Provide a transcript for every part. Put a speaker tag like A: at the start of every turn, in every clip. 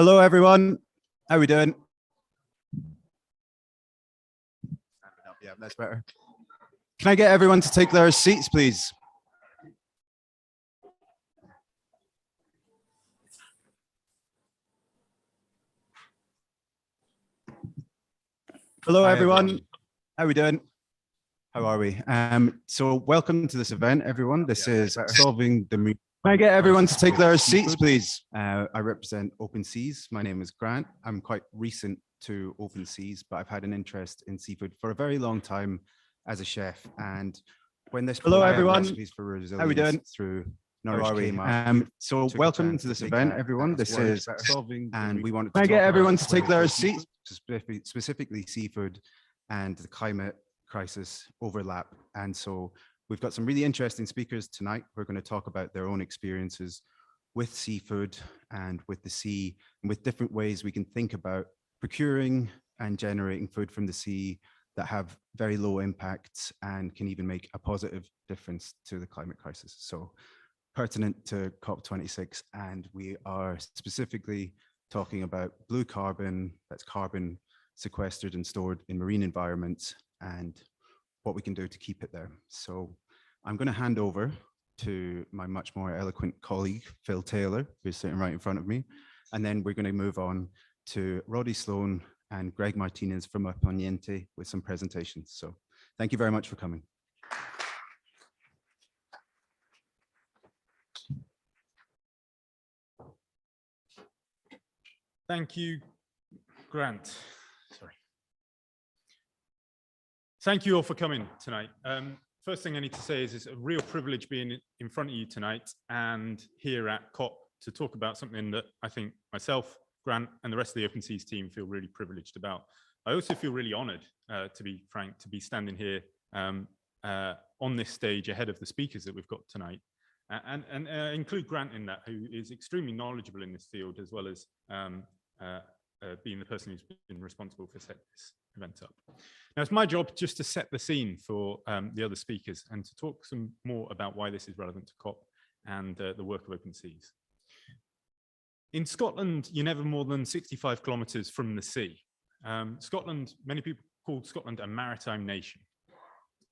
A: Hello, everyone. How are we doing? Yeah, that's better. Can I get everyone to take their seats, please? Hello, everyone. How are we doing? How are we? So welcome to this event, everyone. This is Solving the Marine. Can I get everyone to take their seats, please? I represent Open Seas. My name is Grant. I'm quite recent to Open Seas, but I've had an interest in seafood for a very long time as a chef. And when this
B: Hello, everyone.
A: For resilience
B: how are we doing?
A: Through Norwich came up. So welcome to this event, everyone. This is Solving, and we wanted to
B: get everyone to take their seats,
A: specifically seafood and the climate crisis overlap. And so we've got some really interesting speakers tonight. We're going to talk about their own experiences with seafood and with the sea, and with different ways we can think about procuring and generating food from the sea that have very low impacts and can even make a positive difference to the climate crisis. So pertinent to COP26, and we are specifically talking about blue carbon, that's carbon sequestered and stored in marine environments, and what we can do to keep it there. So I'm going to hand over to my much more eloquent colleague, Phil Taylor, who's sitting right in front of me. And then we're going to move on to Roddy Sloane and Greg Martinez from Oponiente with some presentations. So thank you very much for coming.
B: Thank you, Grant. Sorry. Thank you all for coming tonight. First thing I need to say is it's a real privilege being in front of you tonight and here at COP to talk about something that I think myself, Grant, and the rest of the Open Seas team feel really privileged about. I also feel really honored, to be frank, to be standing here on this stage ahead of the speakers that we've got tonight. And include Grant in that, who is extremely knowledgeable in this field, as well as being the person who's been responsible for setting this event up. Now, it's my job just to set the scene for the other speakers and to talk some more about why this is relevant to COP and the work of Open Seas. In Scotland, you're never more than 65 kilometers from the sea. Scotland, many people call Scotland a maritime nation.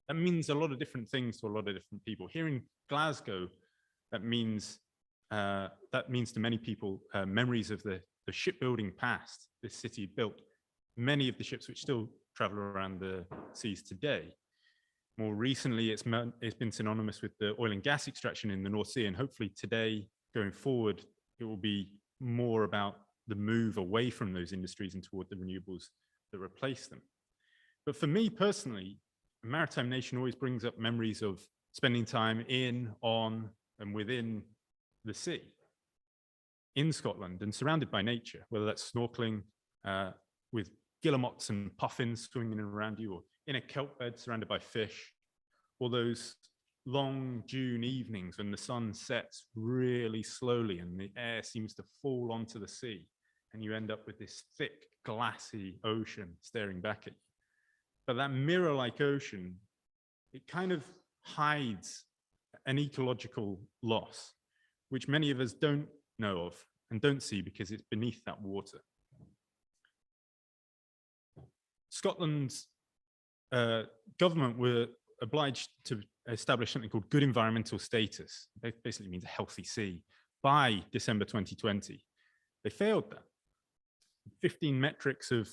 B: That means a lot of different things to a lot of different people. Here in Glasgow, that means to many people memories of the shipbuilding past. This city built many of the ships which still travel around the seas today. More recently, it's been synonymous with the oil and gas extraction in the North Sea, and hopefully today, going forward, it will be more about the move away from those industries and toward the renewables that replace them. But for me personally, a maritime nation always brings up memories of spending time in, on, and within the sea in Scotland and surrounded by nature, whether that's snorkeling with guillemots and puffins swimming around you, or in a kelp bed surrounded by fish, or those long June evenings when the sun sets really slowly and the air seems to fall onto the sea and you end up with this thick, glassy ocean staring back at you. But that mirror-like ocean, it kind of hides an ecological loss, which many of us don't know of and don't see because it's beneath that water. Scotland's government were obliged to establish something called good environmental status. It basically means a healthy sea by December 2020. They failed that. 15 metrics of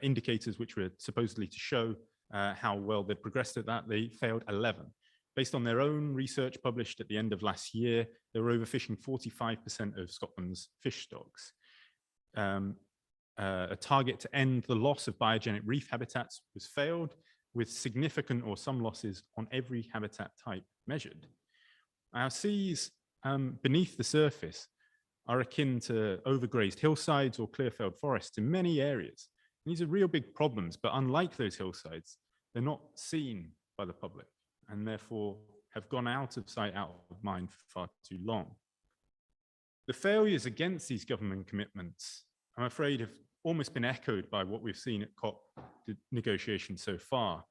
B: indicators which were supposedly to show how well they'd progressed at that, they failed 11. Based on their own research published at the end of last year, they were overfishing 45% of Scotland's fish stocks. A target to end the loss of biogenic reef habitats was failed, with significant or some losses on every habitat type measured. Our seas beneath the surface are akin to overgrazed hillsides or clear-felled forests in many areas. And these are real big problems, but unlike those hillsides, they're not seen by the public and therefore have gone out of sight, out of mind for far too long. The failures against these government commitments, I'm afraid, have almost been echoed by what we've seen at COP negotiations so far.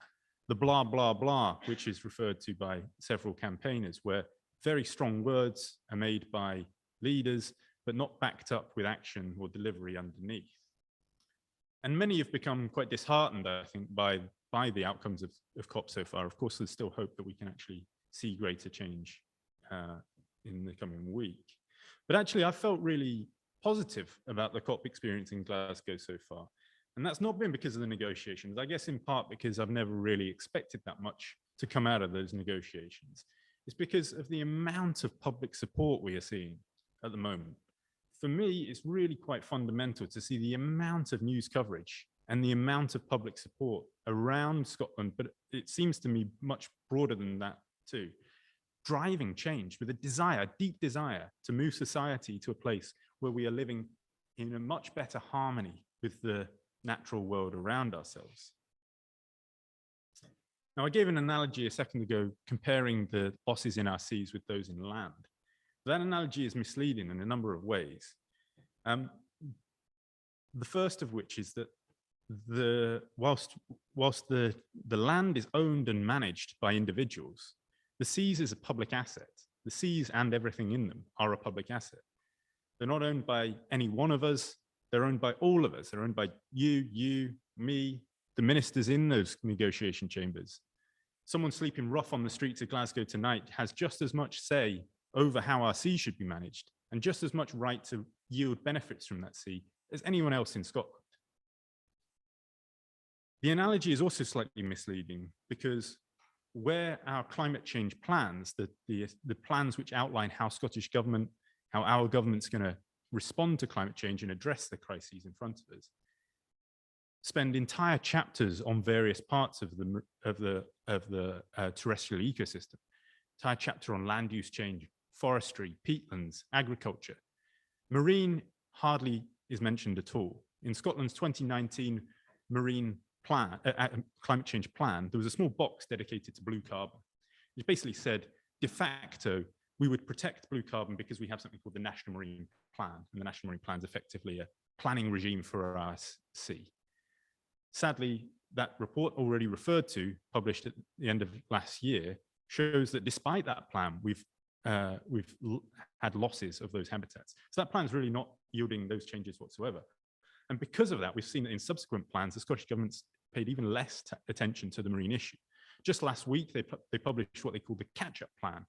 B: The blah, blah, blah, which is referred to by several campaigners, where very strong words are made by leaders, but not backed up with action or delivery underneath. And many have become quite disheartened, I think, by the outcomes of COP so far. Of course, there's still hope that we can actually see greater change in the coming week. But actually, I felt really positive about the COP experience in Glasgow so far. And that's not been because of the negotiations, I guess in part because I've never really expected that much to come out of those negotiations. It's because of the amount of public support we are seeing at the moment. For me, it's really quite fundamental to see the amount of news coverage and the amount of public support around Scotland, but it seems to me much broader than that too, driving change with a desire, deep desire to move society to a place where we are living in a much better harmony with the natural world around ourselves. Now, I gave an analogy a second ago comparing the losses in our seas with those in land. That analogy is misleading in a number of ways. The first of which is that whilst the land is owned and managed by individuals, the seas is a public asset. The seas and everything in them are a public asset. They're not owned by any one of us. They're owned by all of us. They're owned by you, me, the ministers in those negotiation chambers. Someone sleeping rough on the streets of Glasgow tonight has just as much say over how our sea should be managed and just as much right to yield benefits from that sea as anyone else in Scotland. The analogy is also slightly misleading because where our climate change plans, the plans which outline how Scottish government, how our government's going to respond to climate change and address the crises in front of us, spend entire chapters on various parts of the terrestrial ecosystem. Entire chapter on land use change, forestry, peatlands, agriculture. Marine hardly is mentioned at all. In Scotland's 2019 marine plan, climate change plan, there was a small box dedicated to blue carbon, which basically said, de facto, we would protect blue carbon because we have something called the National Marine Plan, and the National Marine Plan is effectively a planning regime for our sea. Sadly, that report already referred to, published at the end of last year, shows that despite that plan, we've had losses of those habitats. So that plan is really not yielding those changes whatsoever. And because of that, we've seen that in subsequent plans, the Scottish government's paid even less attention to the marine issue. Just last week, they published what they call the catch-up plan.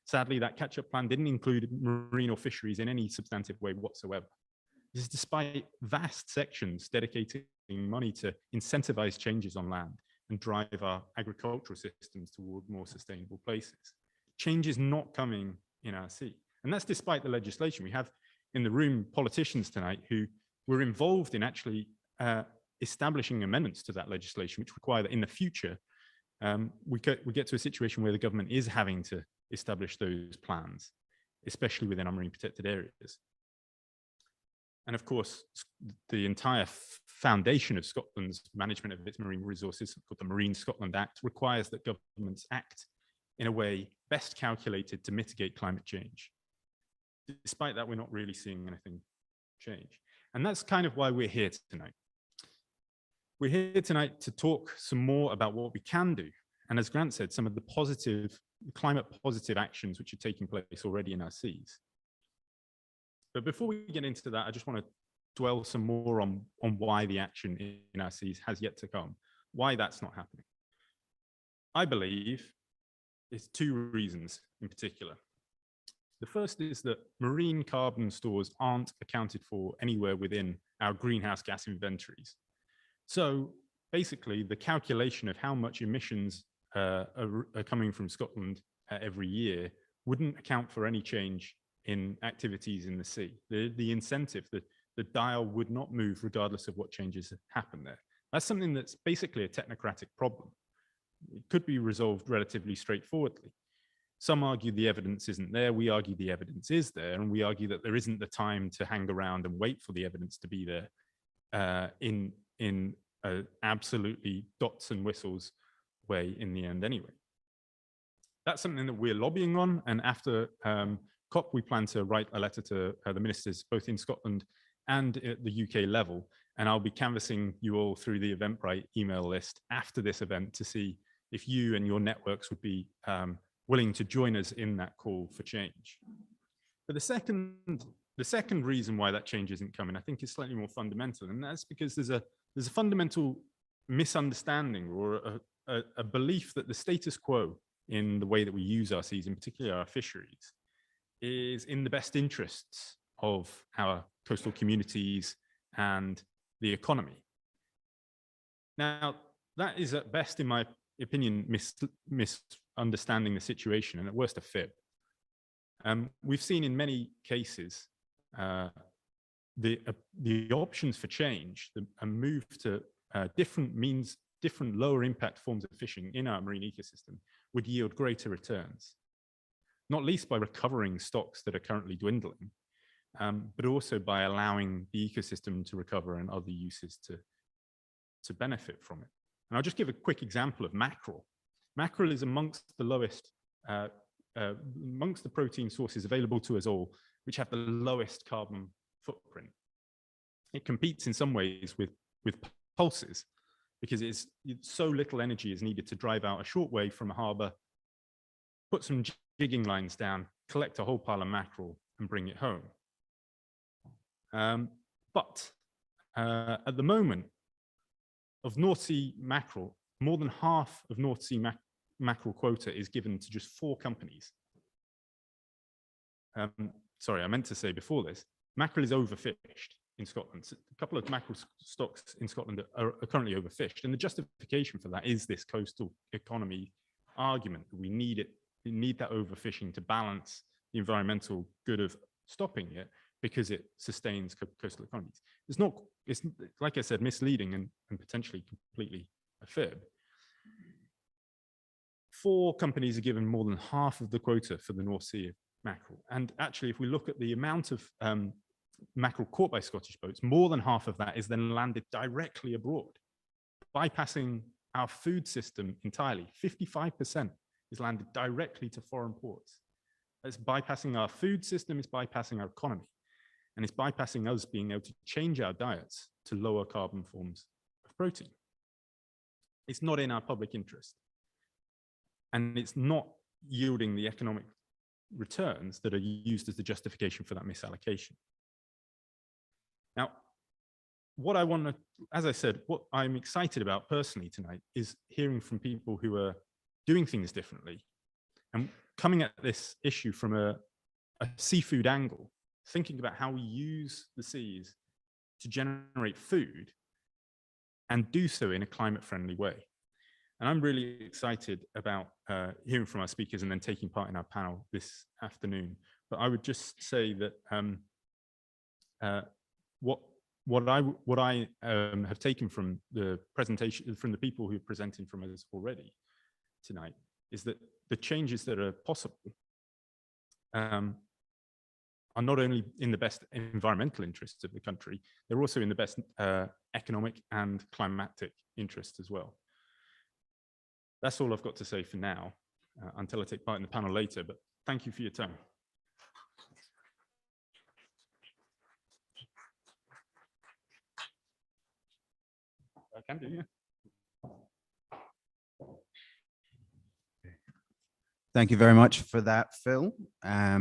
B: Sadly, that catch-up plan didn't include marine or fisheries in any substantive way whatsoever. This is despite vast sections dedicating money to incentivize changes on land and drive our agricultural systems toward more sustainable places. Change is not coming in our sea. And that's despite the legislation. We have in the room politicians tonight who were involved in actually establishing amendments to that legislation, which require that in the future, we get to a situation where the government is having to establish those plans, especially within our marine protected areas. And of course, the entire foundation of Scotland's management of its marine resources, called the Marine Scotland Act, requires that governments act in a way best calculated to mitigate climate change. Despite that, we're not really seeing anything change. And that's kind of why we're here tonight. We're here tonight to talk some more about what we can do. And as Grant said, some of the climate positive actions which are taking place already in our seas. But before we get into that, I just want to dwell some more on why the action in our seas has yet to come, why that's not happening. I believe it's two reasons in particular. The first is that marine carbon stores aren't accounted for anywhere within our greenhouse gas inventories. So basically, the calculation of how much emissions are coming from Scotland every year wouldn't account for any change in activities in the sea. The incentive, the dial would not move regardless of what changes happen there. That's something that's basically a technocratic problem. It could be resolved relatively straightforwardly. Some argue the evidence isn't there. We argue the evidence is there, and we argue that there isn't the time to hang around and wait for the evidence to be there in a absolutely dots and whistles way in the end anyway. That's something that we're lobbying on, and after COP, we plan to write a letter to the ministers, both in Scotland and at the UK level, and I'll be canvassing you all through the Eventbrite email list after this event to see if you and your networks would be willing to join us in that call for change. But the The second reason why that change isn't coming, I think, is slightly more fundamental, and that's because there's a fundamental misunderstanding or a belief that the status quo in the way that we use our seas, and particularly our fisheries, is in the best interests of our coastal communities and the economy. Now, that is at best, in my opinion, misunderstanding the situation, and at worst a fib. We've seen in many cases the options for change, a move to different means, different lower impact forms of fishing in our marine ecosystem would yield greater returns, not least by recovering stocks that are currently dwindling, but also by allowing the ecosystem to recover and other uses to benefit from it. And I'll just give a quick example of mackerel. Mackerel is amongst the lowest, amongst the protein sources available to us all, which have the lowest carbon footprint. It competes in some ways with pulses, because it's so little energy is needed to drive out a short way from a harbor, put some jigging lines down, collect a whole pile of mackerel and bring it home. But at the moment, of North Sea mackerel, more than half of North Sea mackerel quota is given to just 4 companies. Sorry, I meant to say before this, mackerel is overfished in Scotland. So a couple of mackerel stocks in Scotland are currently overfished. And the justification for that is this coastal economy argument that we need that overfishing to balance the environmental good of stopping it, because it sustains coastal economies. It's like I said, misleading and potentially completely a fib. 4 companies are given more than half of the quota for the North Sea mackerel. And actually, if we look at the amount of mackerel caught by Scottish boats, more than half of that is then landed directly abroad, bypassing our food system entirely. 55% is landed directly to foreign ports. It's bypassing our food system, it's bypassing our economy, and it's bypassing us being able to change our diets to lower carbon forms of protein. It's not in our public interest, and it's not yielding the economic returns that are used as the justification for that misallocation. Now, what I want to, as I said, what I'm excited about personally tonight is hearing from people who are doing things differently and coming at this issue from a seafood angle, thinking about how we use the seas to generate food and do so in a climate-friendly way. And I'm really excited about hearing from our speakers and then taking part in our panel this afternoon. But I would just say that what I have taken from the presentation, from the people who are presenting from us already tonight, is that the changes that are possible are not only in the best environmental interests of the country, they're also in the best economic and climatic interests as well. That's all I've got to say for now, until I take part in the panel later, but thank you for your time. I can do, yeah.
A: Thank you very much for that, Phil.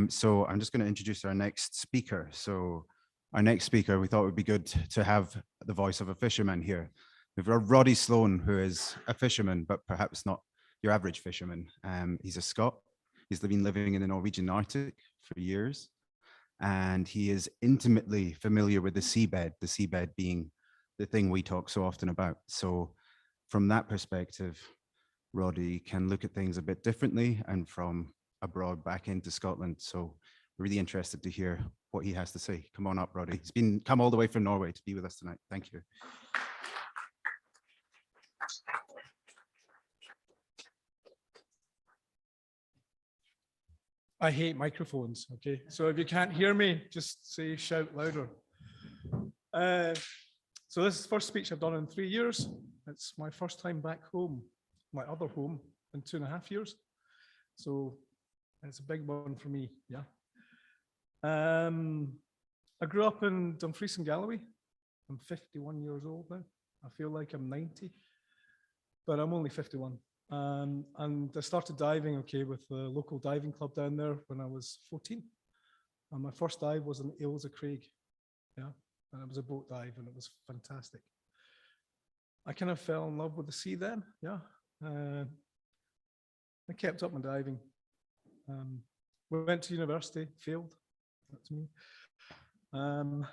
A: So I'm just going to introduce our next speaker. So our next speaker, we thought it would be good to have the voice of a fisherman here. We've got Roddy Sloane, who is a fisherman, but perhaps not your average fisherman. He's a Scot. He's been living in the Norwegian Arctic for years, and he is intimately familiar with the seabed being the thing we talk so often about. So from that perspective, Roddy can look at things a bit differently and from abroad back into Scotland. So we're really interested to hear what he has to say. Come on up, Roddy. He's come all the way from Norway to be with us tonight. Thank you.
C: I hate microphones, okay? So if you can't hear me, just say shout louder. So this is the first speech I've done in 3 years. It's my first time back home, my other home, in 2.5 years. So it's a big one for me, yeah. I grew up in Dumfries and Galloway. I'm 51 years old now. I feel like I'm 90, but I'm only 51. And I started diving, okay, with the local diving club down there when I was 14. And my first dive was in Ailsa Craig, yeah, and it was a boat dive, and it was fantastic. I kind of fell in love with the sea then, yeah. I kept up my diving. We went to university, failed, that's me. Became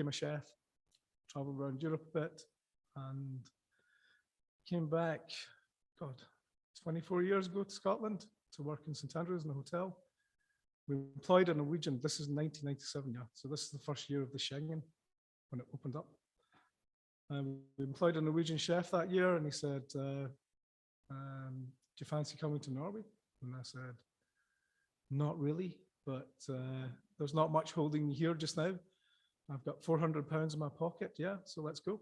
C: a chef, traveled around Europe a bit, and came back, God, 24 years ago to Scotland to work in St Andrews in a hotel. We employed a Norwegian, this is 1997, yeah, so this is the first year of the Schengen when it opened up. We employed a Norwegian chef that year, and he said, do you fancy coming to Norway? And I said, not really, but there's not much holding me here just now. I've got 400 pounds in my pocket, yeah, so let's go.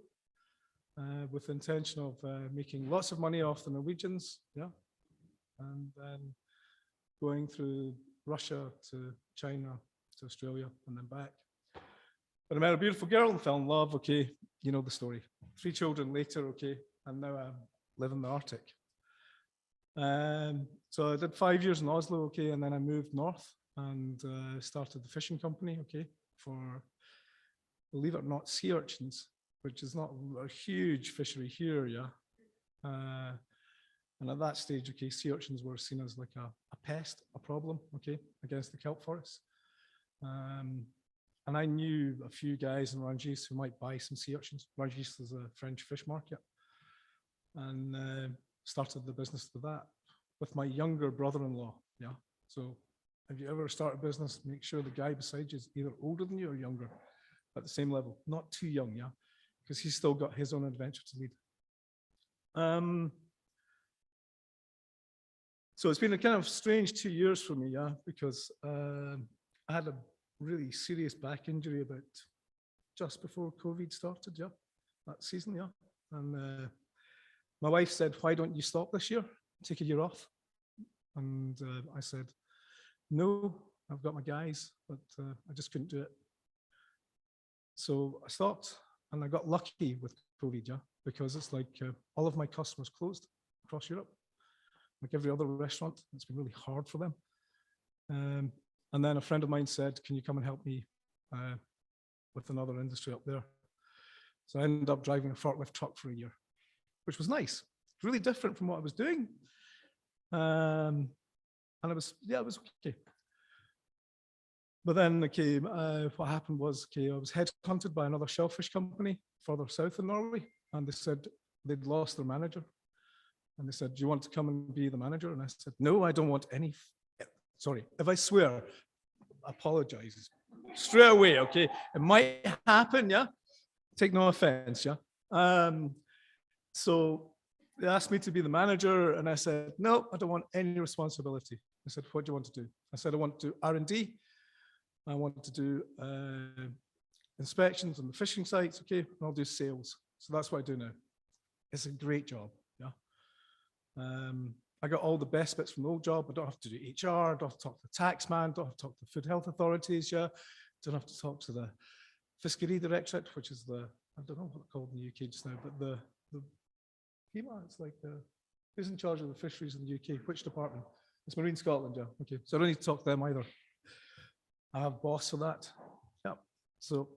C: With the intention of making lots of money off the Norwegians, yeah, and then going through Russia to China to Australia and then back. But I met a beautiful girl and fell in love, okay, you know the story. 3 children later, okay, and now I live in the Arctic. So I did 5 years in Oslo, okay, and then I moved north and started the fishing company, okay, for, believe it or not, sea urchins, which is not a huge fishery here, yeah. And at that stage, okay, sea urchins were seen as like a pest, a problem, okay, against the kelp forests. And I knew a few guys in Rungis who might buy some sea urchins. Rungis is a French fish market. And started the business with that, with my younger brother-in-law, yeah. So if you ever start a business, make sure the guy beside you is either older than you or younger, at the same level, not too young, yeah, because he's still got his own adventure to lead. So it's been a kind of strange 2 years for me, yeah, because I had a really serious back injury about just before COVID started, yeah, that season, yeah. And my wife said, why don't you stop this year, take a year off? And I said, no, I've got my guys, but I just couldn't do it. So I stopped, and I got lucky with COVID, yeah, because it's like all of my customers closed across Europe. Like every other restaurant, it's been really hard for them. And then a friend of mine said, can you come and help me with another industry up there? So I ended up driving a forklift truck for a year, which was nice. It's really different from what I was doing. And it was, yeah, it was okay. But then, okay, what happened was, okay, I was headhunted by another shellfish company further south in Norway, and they said they'd lost their manager. And they said, do you want to come and be the manager? And I said, no, I don't want any, sorry, if I swear, apologize straight away, okay? It might happen, yeah? Take no offense, yeah? So they asked me to be the manager, and I said, no, I don't want any responsibility. I said, what do you want to do? I said, I want to do R&D. I want to do inspections on the fishing sites, okay? And I'll do sales. So that's what I do now. It's a great job, yeah? I got all the best bits from the old job. I don't have to do HR, don't have to talk to the tax man, don't have to talk to food health authorities, yeah? Don't have to talk to the Fisheries Directorate, which is the, I don't know what it's called in the UK just now, but the it's like who's in charge of the fisheries in the UK? Which department? It's Marine Scotland, yeah. Okay, so I don't need to talk to them either. I have a boss for that. Yeah. So,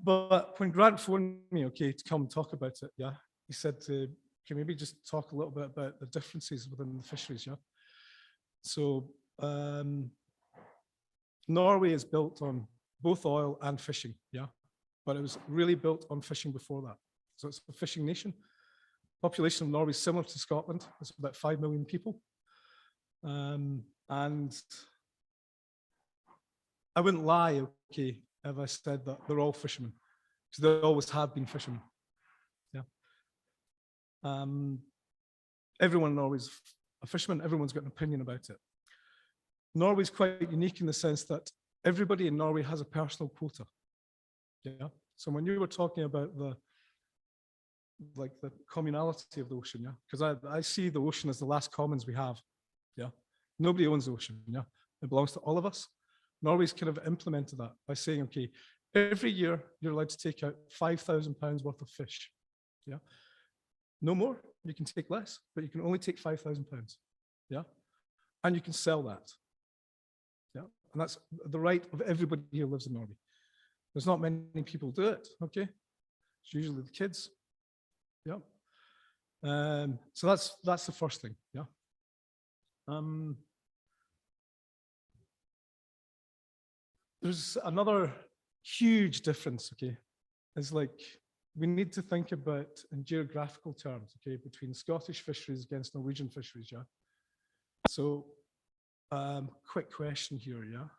C: but when Grant phoned me, okay, to come and talk about it, yeah, he said, can maybe just talk a little bit about the differences within the fisheries, yeah. So Norway is built on both oil and fishing, yeah, but it was really built on fishing before that. So it's a fishing nation. Population of Norway is similar to Scotland. It's about 5 million people. And I wouldn't lie, okay, if I said that they're all fishermen, because they always have been fishermen. Yeah. Everyone in Norway is a fisherman. Everyone's got an opinion about it. Norway's quite unique in the sense that everybody in Norway has a personal quota. Yeah. So when you were talking about the communality of the ocean, yeah, because I see the ocean as the last commons we have. Yeah. Nobody owns the ocean. Yeah. It belongs to all of us. Norway's kind of implemented that by saying, okay, every year you're allowed to take out £5,000 worth of fish. Yeah. No more, you can take less, but you can only take £5,000. Yeah. And you can sell that. Yeah. And that's the right of everybody who lives in Norway. There's not many people do it, okay? It's usually the kids, yeah. So that's the first thing, yeah. There's another huge difference, okay? It's like we need to think about in geographical terms, okay, between Scottish fisheries against Norwegian fisheries, yeah? So, quick question here, yeah?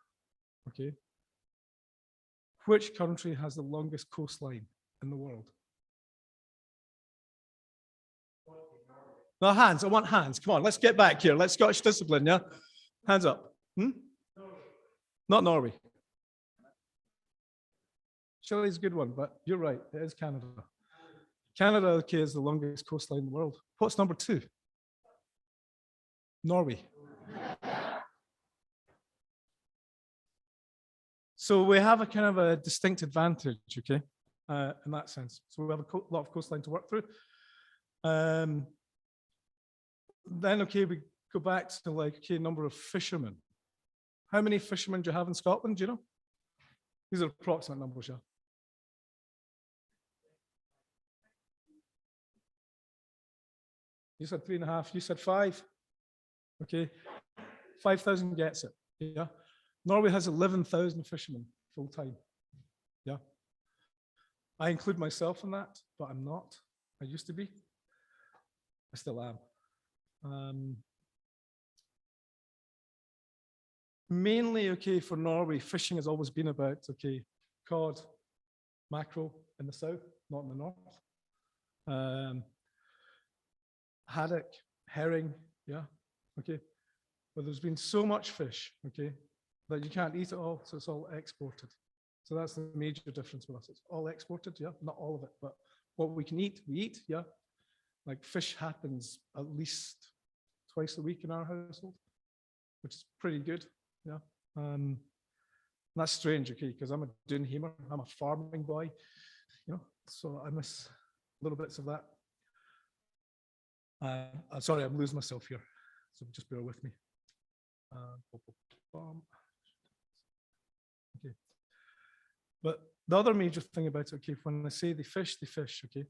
C: Okay. Which country has the longest coastline in the world? No, hands, I want hands. Come on, let's get back here. Let's Scottish discipline, yeah? Hands up. Not Norway. Chile's a good one, but you're right, it is Canada. Canada, okay, is the longest coastline in the world. What's number 2? Norway. So we have a kind of a distinct advantage, okay, in that sense. So we have a lot of coastline to work through. Then, okay, we go back to like, okay, number of fishermen. How many fishermen do you have in Scotland, do you know? These are approximate numbers, yeah. You said 3.5, you said 5. Okay, 5,000 gets it, yeah. Norway has 11,000 fishermen full time, yeah. I include myself in that, but I'm not. I used to be. I still am. Mainly, okay, for Norway, fishing has always been about, okay, cod, mackerel in the south, not in the north. Haddock, herring, yeah, okay. But there's been so much fish, okay, that you can't eat it all, so it's all exported. So that's the major difference with us. It's all exported, yeah, not all of it, but what we can eat, we eat, yeah. Like fish happens at least twice a week in our household, which is pretty good, yeah. That's strange, okay, because I'm a Dunhamer, I'm a farming boy, you know, so I miss little bits of that. Sorry, I'm losing myself here, so just bear with me. Okay. But the other major thing about it, okay, when I say they fish, okay,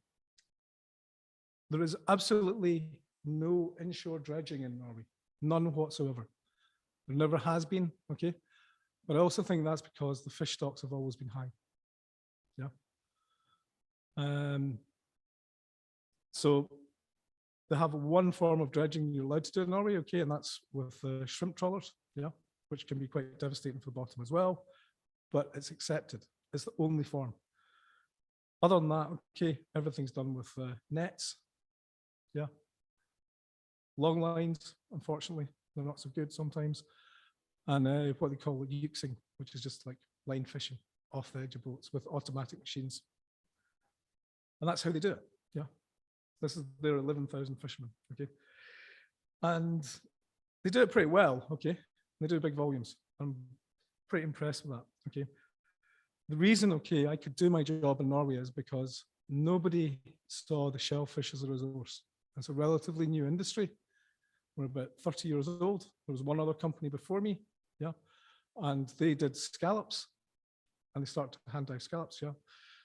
C: there is absolutely no inshore dredging in Norway, none whatsoever. There never has been, okay? But I also think that's because the fish stocks have always been high, yeah? So they have one form of dredging you're allowed to do in Norway, okay, and that's with shrimp trawlers, yeah, which can be quite devastating for the bottom as well, but it's accepted. It's the only form. Other than that, okay, everything's done with nets, yeah. Long lines, unfortunately, they're not so good sometimes. And what they call euxing, which is just like line fishing off the edge of boats with automatic machines. And that's how they do it, yeah. This is their 11,000 fishermen, okay? And they do it pretty well, okay? They do big volumes. I'm pretty impressed with that, okay? The reason, okay, I could do my job in Norway is because nobody saw the shellfish as a resource. It's a relatively new industry. We're about 30 years old. There was one other company before me, yeah? And they did scallops, and they started to hand dive scallops, yeah?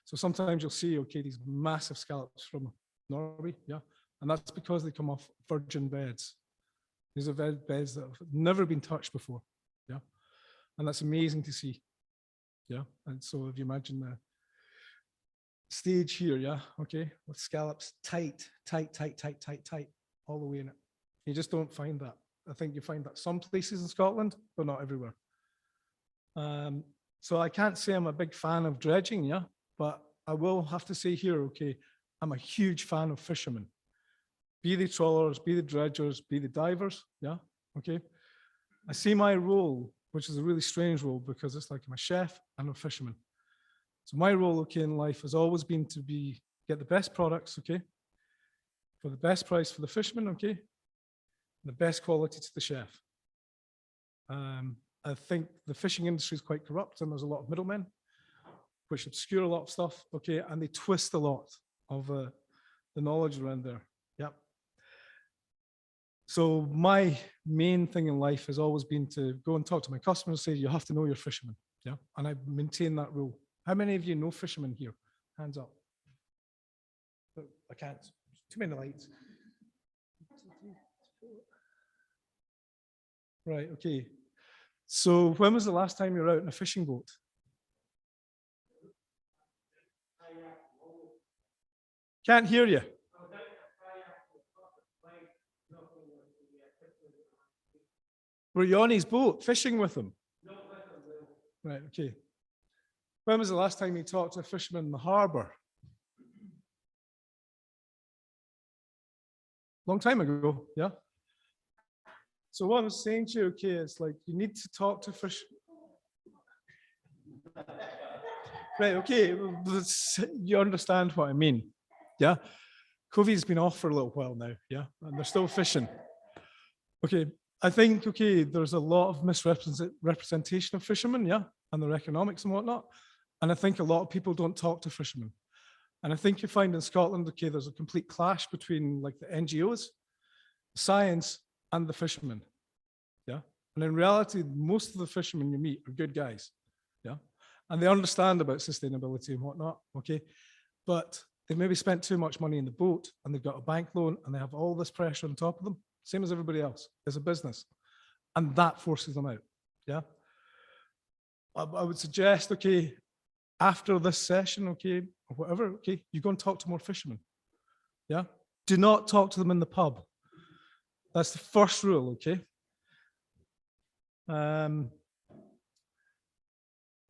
C: So sometimes you'll see, okay, these massive scallops from Norway, yeah, and that's because they come off virgin beds. These are beds that have never been touched before, yeah, and that's amazing to see, yeah. And so if you imagine the stage here, yeah, okay, with scallops tight, all the way in it. You just don't find that. I think you find that some places in Scotland, but not everywhere. So I can't say I'm a big fan of dredging, yeah, but I will have to say here, okay, I'm a huge fan of fishermen, be they trawlers, be the dredgers, be the divers, yeah, okay. I see my role, which is a really strange role because it's like I'm a chef and a fisherman. So my role, okay, in life has always been to get the best products, okay, for the best price for the fisherman, okay, and the best quality to the chef. I think the fishing industry is quite corrupt and there's a lot of middlemen which obscure a lot of stuff, okay, and they twist a lot of the knowledge around there. Yep. So my main thing in life has always been to go and talk to my customers and say, you have to know your fishermen. Yeah. And I maintain that rule. How many of you know fishermen here? Hands up. Oh, I can't. Too many lights. Right. Okay. So when was the last time you were out in a fishing boat? Can't hear you. Were you on his boat fishing with him? Right, okay. When was the last time you talked to a fisherman in the harbour? Long time ago, yeah? So what I was saying to you, okay, it's like you need to talk to fish. Right, okay, you understand what I mean, yeah? COVID's been off for a little while now, yeah? And they're still fishing. Okay, I think, okay, there's a lot of misrepresentation of fishermen, yeah, and their economics and whatnot. And I think a lot of people don't talk to fishermen. And I think you find in Scotland, okay, there's a complete clash between like the NGOs, science, and the fishermen, yeah. And in reality, most of the fishermen you meet are good guys, yeah. And they understand about sustainability and whatnot, okay. But they maybe spent too much money in the boat and they've got a bank loan and they have all this pressure on top of them, same as everybody else, as a business. And that forces them out, yeah. I would suggest, okay, after this session, okay, or whatever, okay, you go and talk to more fishermen, yeah. Do not talk to them in the pub. That's the first rule, okay.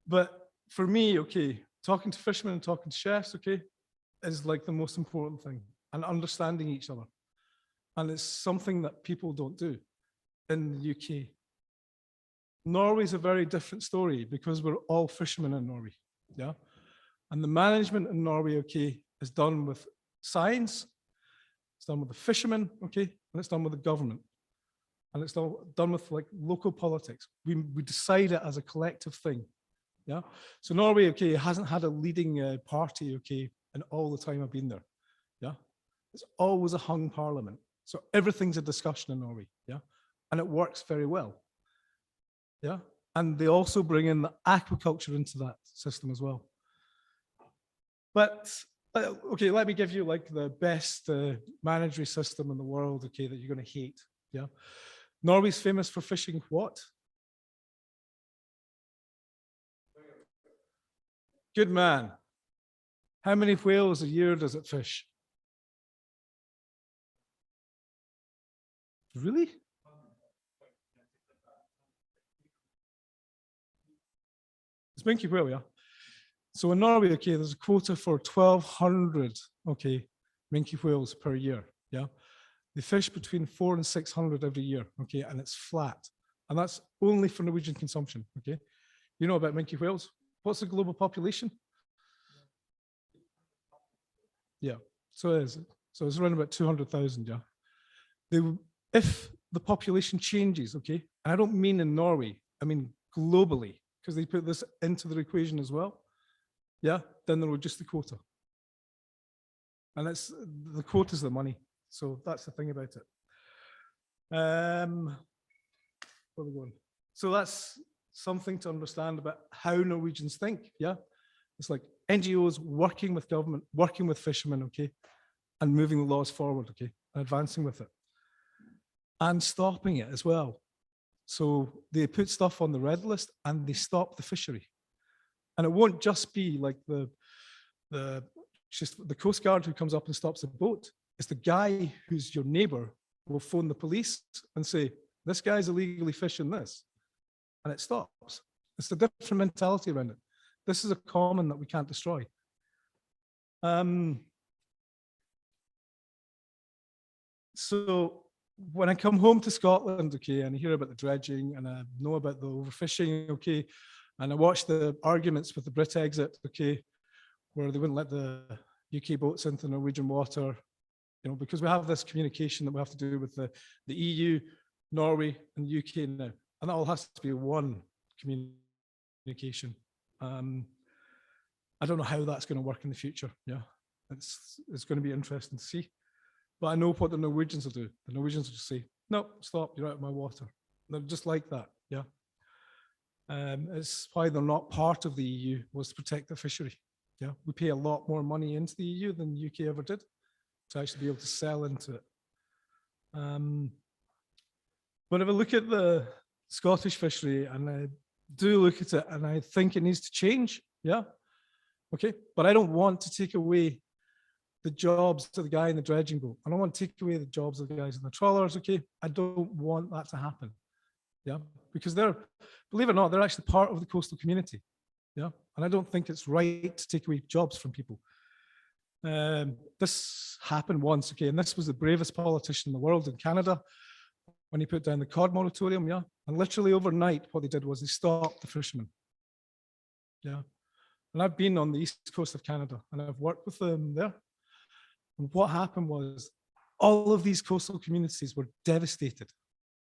C: But for me, okay, talking to fishermen and talking to chefs, okay, is like the most important thing, and understanding each other. And it's something that people don't do in the UK. Norway's a very different story because we're all fishermen in Norway, yeah? And the management in Norway, okay, is done with science, it's done with the fishermen, okay, and it's done with the government. And it's done with like local politics. We decide it as a collective thing, yeah? So Norway, okay, hasn't had a leading party, okay, in all the time I've been there, yeah? It's always a hung parliament. So everything's a discussion in Norway, yeah? And it works very well, yeah? And they also bring in the aquaculture into that system as well. But, okay, let me give you like the best management system in the world, okay, that you're gonna hate, yeah? Norway's famous for fishing what? Good man. How many whales a year does it fish? Really? It's minke whale, yeah. So in Norway, okay, there's a quota for 1,200, okay, minke whales per year, yeah. They fish between 400 and 600 every year, okay, and it's flat. And that's only for Norwegian consumption, okay. You know about minke whales? What's the global population? Yeah, so it is. So it's around about 200,000, yeah. If the population changes, okay, and I don't mean in Norway, I mean globally, because they put this into the equation as well, yeah, then there will just the quota. And it's the quota is the money. So that's the thing about it. Where are we going? So that's something to understand about how Norwegians think, yeah? It's like NGOs working with government, working with fishermen, okay? And moving the laws forward, okay? And advancing with it. And stopping it as well. So they put stuff on the red list and they stop the fishery. And it won't just be like the Coast Guard who comes up and stops the boat. It's the guy who's your neighbor will phone the police and say, this guy's illegally fishing this. And it stops. It's a different mentality around it. This is a common that we can't destroy. So when I come home to Scotland, okay, and I hear about the dredging and I know about the overfishing, okay, and I watch the arguments with the Brit exit, okay, where they wouldn't let the UK boats into Norwegian water, you know, because we have this communication that we have to do with the EU, Norway, and the UK now. And that all has to be one communication. I don't know how that's going to work in the future. Yeah, it's going to be interesting to see. But I know what the Norwegians will do. The Norwegians will say, no, stop, you're out of my water. They're just like that, yeah. It's why they're not part of the EU, was to protect the fishery. Yeah, we pay a lot more money into the EU than the UK ever did to actually be able to sell into it. But if I look at the Scottish fishery, and I do look at it, and I think it needs to change, yeah, okay, but I don't want to take away the jobs of the guy in the dredging boat. I don't want to take away the jobs of the guys in the trawlers, okay? I don't want that to happen, yeah, because they're, believe it or not, they're actually part of the coastal community, yeah, and I don't think it's right to take away jobs from people. This happened once, okay, and this was the bravest politician in the world in Canada when he put down the cod moratorium, yeah, and literally overnight what they did was they stopped the fishermen, yeah, and I've been on the east coast of Canada and I've worked with them there, and what happened was all of these coastal communities were devastated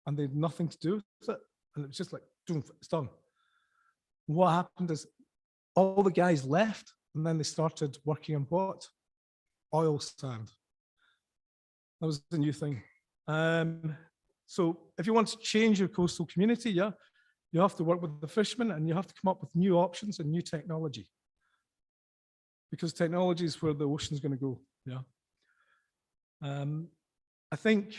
C: and they had nothing to do with it, and it was just like, boom, it's done. And what happened is all the guys left, and then they started working on what? Oil sand. That was the new thing. So if you want to change your coastal community, yeah, you have to work with the fishermen and you have to come up with new options and new technology. Because technology is where the ocean is going to go, yeah. I think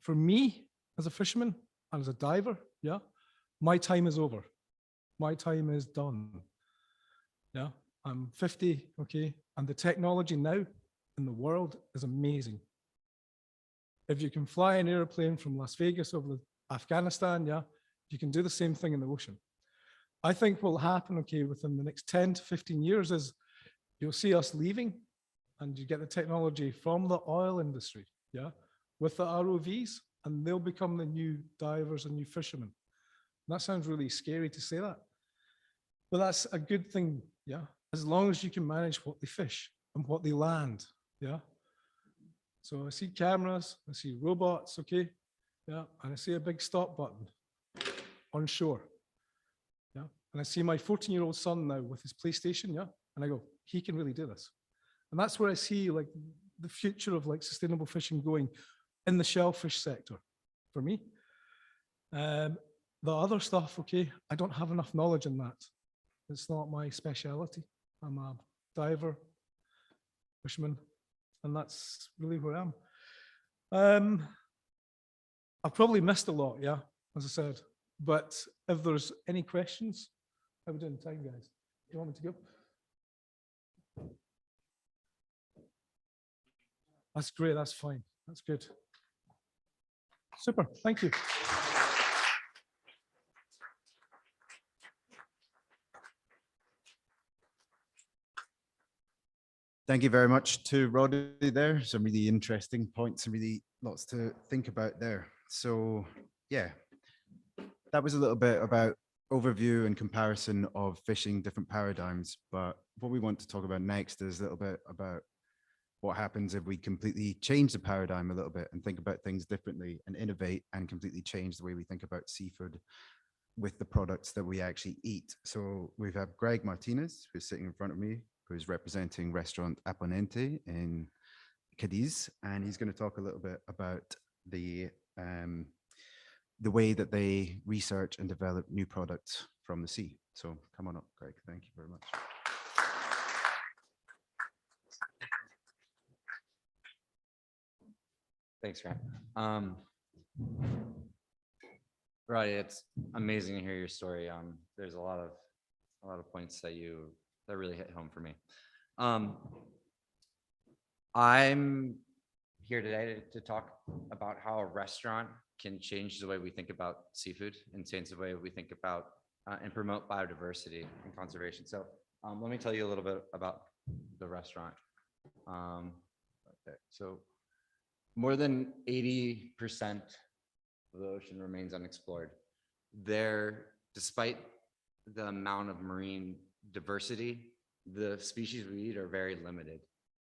C: for me, as a fisherman and as a diver, yeah, my time is over. My time is done. Yeah, I'm 50, okay, and the technology now in the world is amazing. If you can fly an airplane from Las Vegas over Afghanistan, yeah, you can do the same thing in the ocean. I think what will happen, okay, within the next 10 to 15 years is you'll see us leaving and you get the technology from the oil industry, yeah, with the ROVs, and they'll become the new divers and new fishermen. And that sounds really scary to say that, but that's a good thing, yeah, as long as you can manage what they fish and what they land, yeah. So I see cameras, I see robots, okay, yeah, and I see a big stop button on shore, yeah, and I see my 14-year-old son now with his PlayStation, yeah, and I go, he can really do this. And that's where I see like the future of like sustainable fishing going in the shellfish sector for me. The other stuff, okay, I don't have enough knowledge in that. It's not my speciality. I'm a diver, fisherman, and that's really where I am. I've probably missed a lot, yeah, as I said, but if there's any questions, how are we doing time, guys? Do you want me to go? That's great, that's fine, that's good. Super, thank you.
A: Thank you very much to Roddy there. Some really interesting points and really lots to think about there. So yeah, that was a little bit about overview and comparison of fishing different paradigms. But what we want to talk about next is a little bit about what happens if we completely change the paradigm a little bit and think about things differently and innovate and completely change the way we think about seafood with the products that we actually eat. So we have Greg Martinez, who's sitting in front of me, who's representing restaurant Aponente in Cadiz, and he's going to talk a little bit about the way that they research and develop new products from the sea. So come on up, Greg. Thank you very much.
D: Thanks, Grant. Roddy, it's amazing to hear your story. There's a lot of points that really hit home for me. I'm here today to talk about how a restaurant can change the way we think about seafood and change the way we think about and promote biodiversity and conservation. So let me tell you a little bit about the restaurant. Okay, so more than 80% of the ocean remains unexplored. Despite the amount of marine diversity, the species we eat are very limited.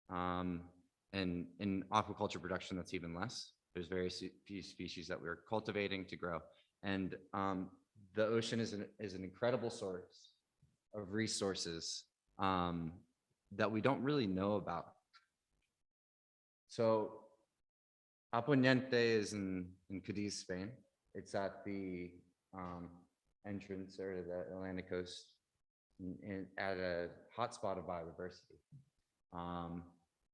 D: And in aquaculture production, that's even less. There's very few species that we're cultivating to grow. And the ocean is an incredible source of resources that we don't really know about. So Aponiente is in Cadiz, Spain. It's at the entrance or the Atlantic coast at a hotspot of biodiversity.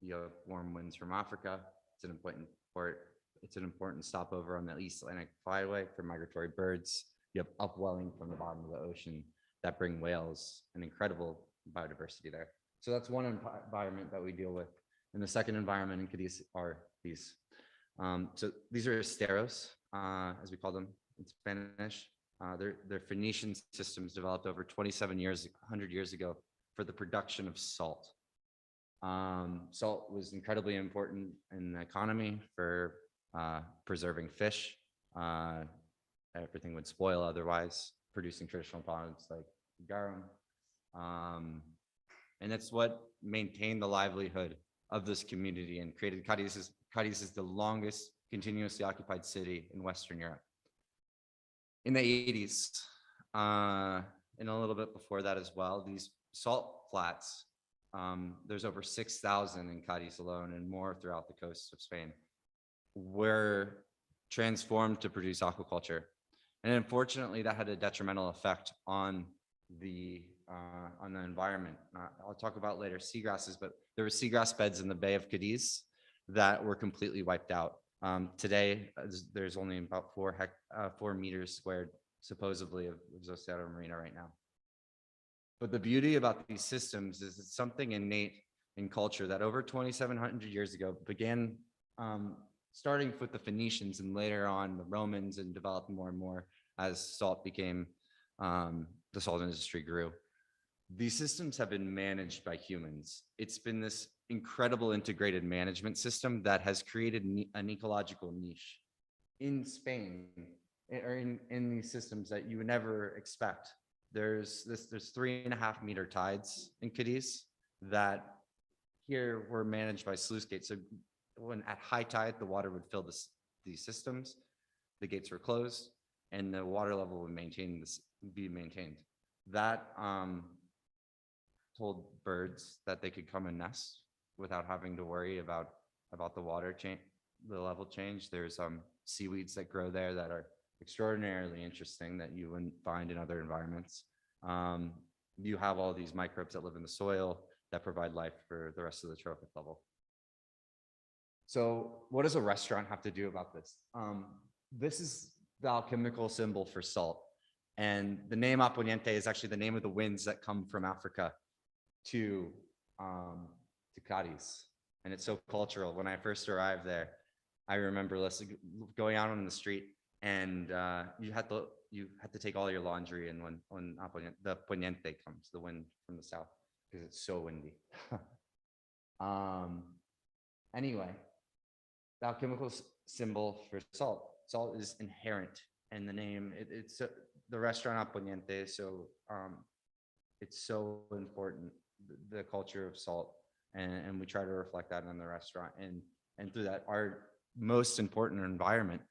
D: You have warm winds from Africa. It's an important port. It's an important stopover on the East Atlantic Flyway for migratory birds. You have upwelling from the bottom of the ocean that bring whales and incredible biodiversity there. So that's one environment that we deal with. And the second environment in Cadiz are these. So these are esteros, as we call them in Spanish. They're Phoenician systems developed over 100 years ago for the production of salt. Salt was incredibly important in the economy for preserving fish. Everything would spoil otherwise, producing traditional products like garum. And it's what maintained the livelihood of this community and created Cadiz. Cadiz is the longest continuously occupied city in Western Europe. In the 80s, and a little bit before that as well, these salt flats, there's over 6,000 in Cadiz alone and more throughout the coast of Spain, were transformed to produce aquaculture. And unfortunately, that had a detrimental effect on the environment. I'll talk about later seagrasses, but there were seagrass beds in the Bay of Cadiz that were completely wiped out. Today, there's only about 4 meters squared, supposedly, of Zostera Marina right now. But the beauty about these systems is it's something innate in culture that over 2,700 years ago began starting with the Phoenicians and later on the Romans, and developed more and more as salt became, the salt industry grew. These systems have been managed by humans. It's been this incredible integrated management system that has created an ecological niche in Spain, or in these systems that you would never expect. There's 3.5 meter tides in Cadiz that here were managed by sluice gates. So when at high tide, the water would fill these systems, the gates were closed, and the water level would be maintained. That told birds that they could come and nest without having to worry about the water change, the level change. There's seaweeds that grow there that are extraordinarily interesting that you wouldn't find in other environments. You have all these microbes that live in the soil that provide life for the rest of the trophic level. So what does a restaurant have to do about this? This is the alchemical symbol for salt. And the name Aponiente is actually the name of the winds that come from Africa to Cadiz. And it's so cultural. When I first arrived there, I remember going out on the street, and you had to take all your laundry, and when the Poniente comes, the wind from the south, because it's so windy. Anyway, the alchemical symbol for salt. Salt is inherent in the name. It's the restaurant Aponiente, so it's so important, the culture of salt, and we try to reflect that in the restaurant, and through that, our most important environment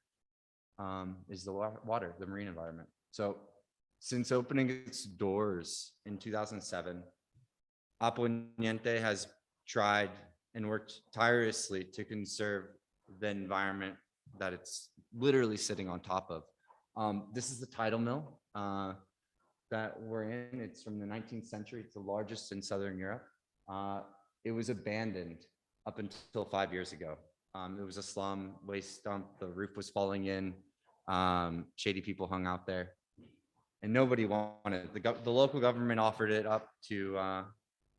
D: is the water, the marine environment. So since opening its doors in 2007, Aponiente has tried and worked tirelessly to conserve the environment that it's literally sitting on top of. This is the Tidal Mill that we're in. It's from the 19th century. It's the largest in Southern Europe. It was abandoned up until 5 years ago. It was a slum, waste dump. The roof was falling in. Shady people hung out there, and nobody wanted it. The local government offered it up to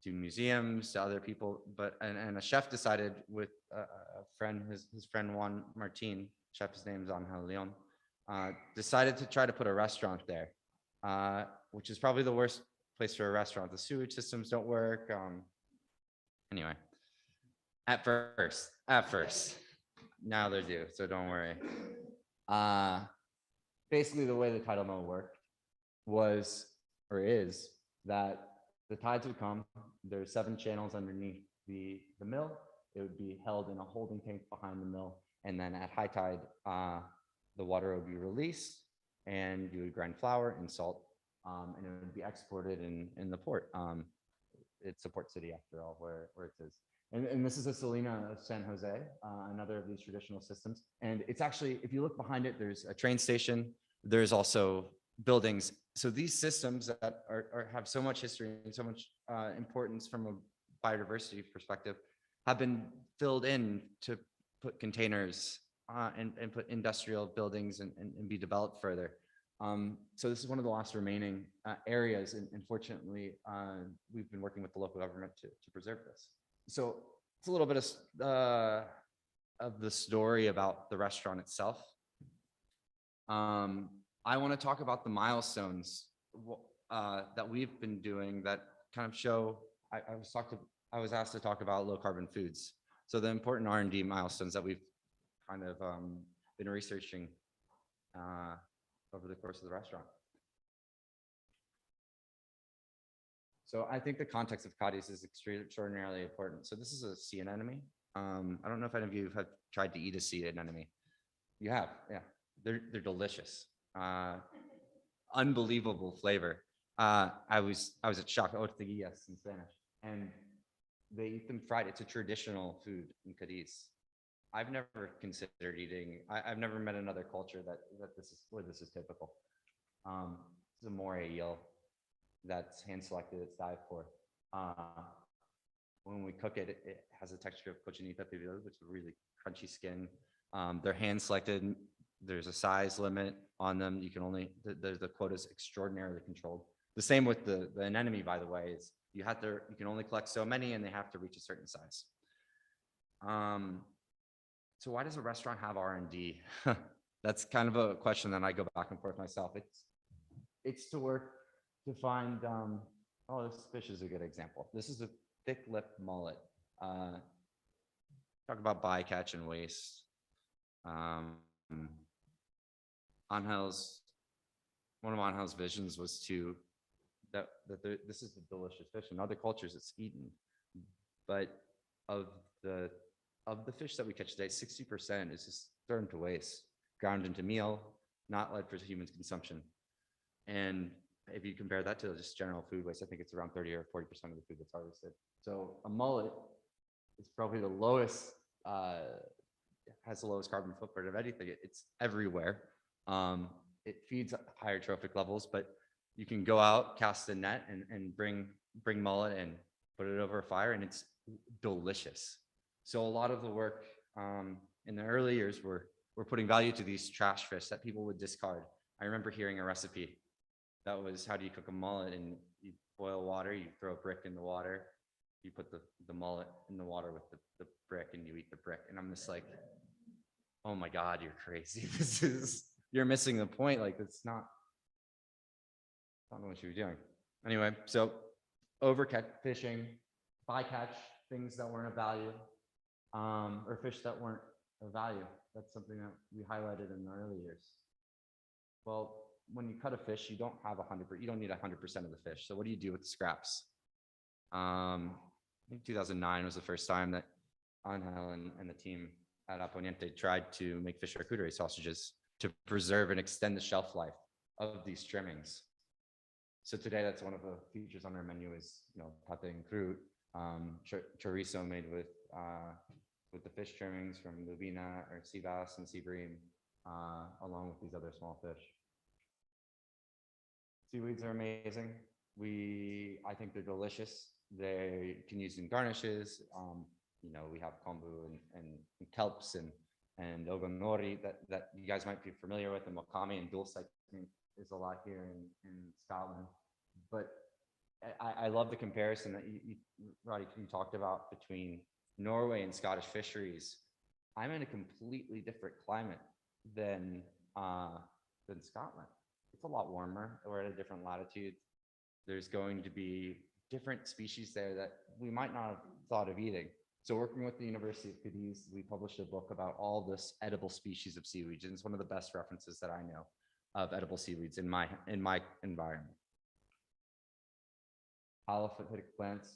D: museums, to other people, and a chef decided with a friend, his friend Juan Martin, chef's name is Angel Leon, decided to try to put a restaurant there, which is probably the worst place for a restaurant. The sewage systems don't work. Anyway, at first, now they do, so don't worry. Basically, the way the Tidal Mill worked is that the tides would come. There's 7 channels underneath the mill. It would be held in a holding tank behind the mill, and then at high tide, the water would be released, and you would grind flour and salt, and it would be exported in the port. It's a port city after all, where it is. And this is a Salina of San Jose, another of these traditional systems. And it's actually, if you look behind it, there's a train station. There's also buildings. So these systems that have so much history and so much importance from a biodiversity perspective have been filled in to put containers and put industrial buildings and be developed further. So this is one of the last remaining areas. And fortunately, we've been working with the local government to preserve this. So it's a little bit of the story about the restaurant itself. I want to talk about the milestones that we've been doing that kind of show. I was asked to talk about low carbon foods. So the important R&D milestones that we've kind of been researching over the course of the restaurant. So I think the context of Cadiz is extraordinarily important. So this is a sea anemone. I don't know if any of you have tried to eat a sea anemone. You have, yeah. They're delicious. Unbelievable flavor. I was at shock, tortillas in Spanish, and they eat them fried. It's a traditional food in Cadiz. I've never considered eating. I've never met another culture that this is typical. It's a moray eel that's hand selected. It's dived for. When we cook it, it has a texture of cochinita pibil, which is a really crunchy skin. They're hand selected. There's a size limit on them. You can only the quota is extraordinarily controlled. The same with the anemone, by the way, is you can only collect so many, and they have to reach a certain size. So why does a restaurant have R&D? That's kind of a question that I go back and forth myself. It's to work to find. Oh, this fish is a good example. This is a thick-lipped mullet. Talk about bycatch and waste. One of Angel's visions was this is a delicious fish. In other cultures, it's eaten, but of the fish that we catch today, 60% is just thrown to waste, ground into meal, not led for human consumption. And if you compare that to just general food waste, I think it's around 30 or 40% of the food that's harvested. So a mullet is probably the lowest, has the lowest carbon footprint of anything. It's everywhere. It feeds at higher trophic levels, but you can go out, cast a net, and bring mullet and put it over a fire, and it's delicious. So a lot of the work in the early years we're putting value to these trash fish that people would discard. I remember hearing a recipe that was, how do you cook a mullet? And you boil water, you throw a brick in the water, you put the mullet in the water with the brick, and you eat the brick. And I'm just like, oh my God, you're crazy. You're missing the point. Like, it's not, I don't know what you were doing. Anyway, so overcatch fishing, bycatch, things that weren't of value, or fish that weren't of value. That's something that we highlighted in the early years. Well, when you cut a fish, you don't need 100% of the fish. So what do you do with the scraps? I think 2009 was the first time that Angel and the team at Aponiente tried to make fish charcuterie sausages to preserve and extend the shelf life of these trimmings. So today, that's one of the features on our menu is, pate and fruit, chorizo made with the fish trimmings from lubina or sea bass and sea bream, along with these other small fish. Seaweeds are amazing. I think they're delicious. They can use in garnishes. We have kombu and kelps and ogonori that you guys might be familiar with, and wakame and dulce, I think, is a lot here in Scotland. But I love the comparison that Roddy, you talked about between Norway and Scottish fisheries. I'm in a completely different climate than Scotland. It's a lot warmer. We're at a different latitude. There's going to be different species there that we might not have thought of eating. So working with the University of Cadiz, we published a book about all this edible species of seaweeds, and it's one of the best references that I know of edible seaweeds in my environment. Polyphetic plants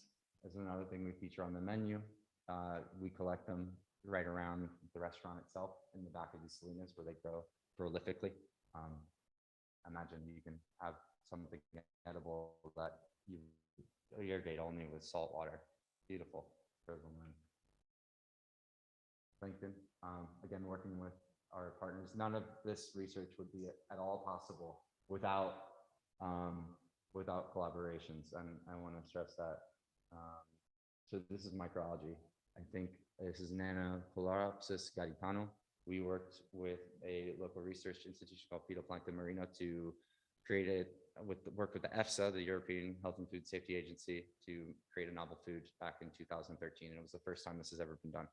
D: is another thing we feature on the menu. We collect them right around the restaurant itself in the back of these salinas where they grow prolifically. Imagine you can have something edible that you irrigate only with salt water. Beautiful. Plankton, again, working with our partners. None of this research would be at all possible without collaborations, and I want to stress that. So this is microalgae. I think this is Nanopolarpsis gaditano. We worked with a local research institution called Phytoplankton Marino to create it work with the EFSA, the European Health and Food Safety Agency, to create a novel food back in 2013. And it was the first time this has ever been done.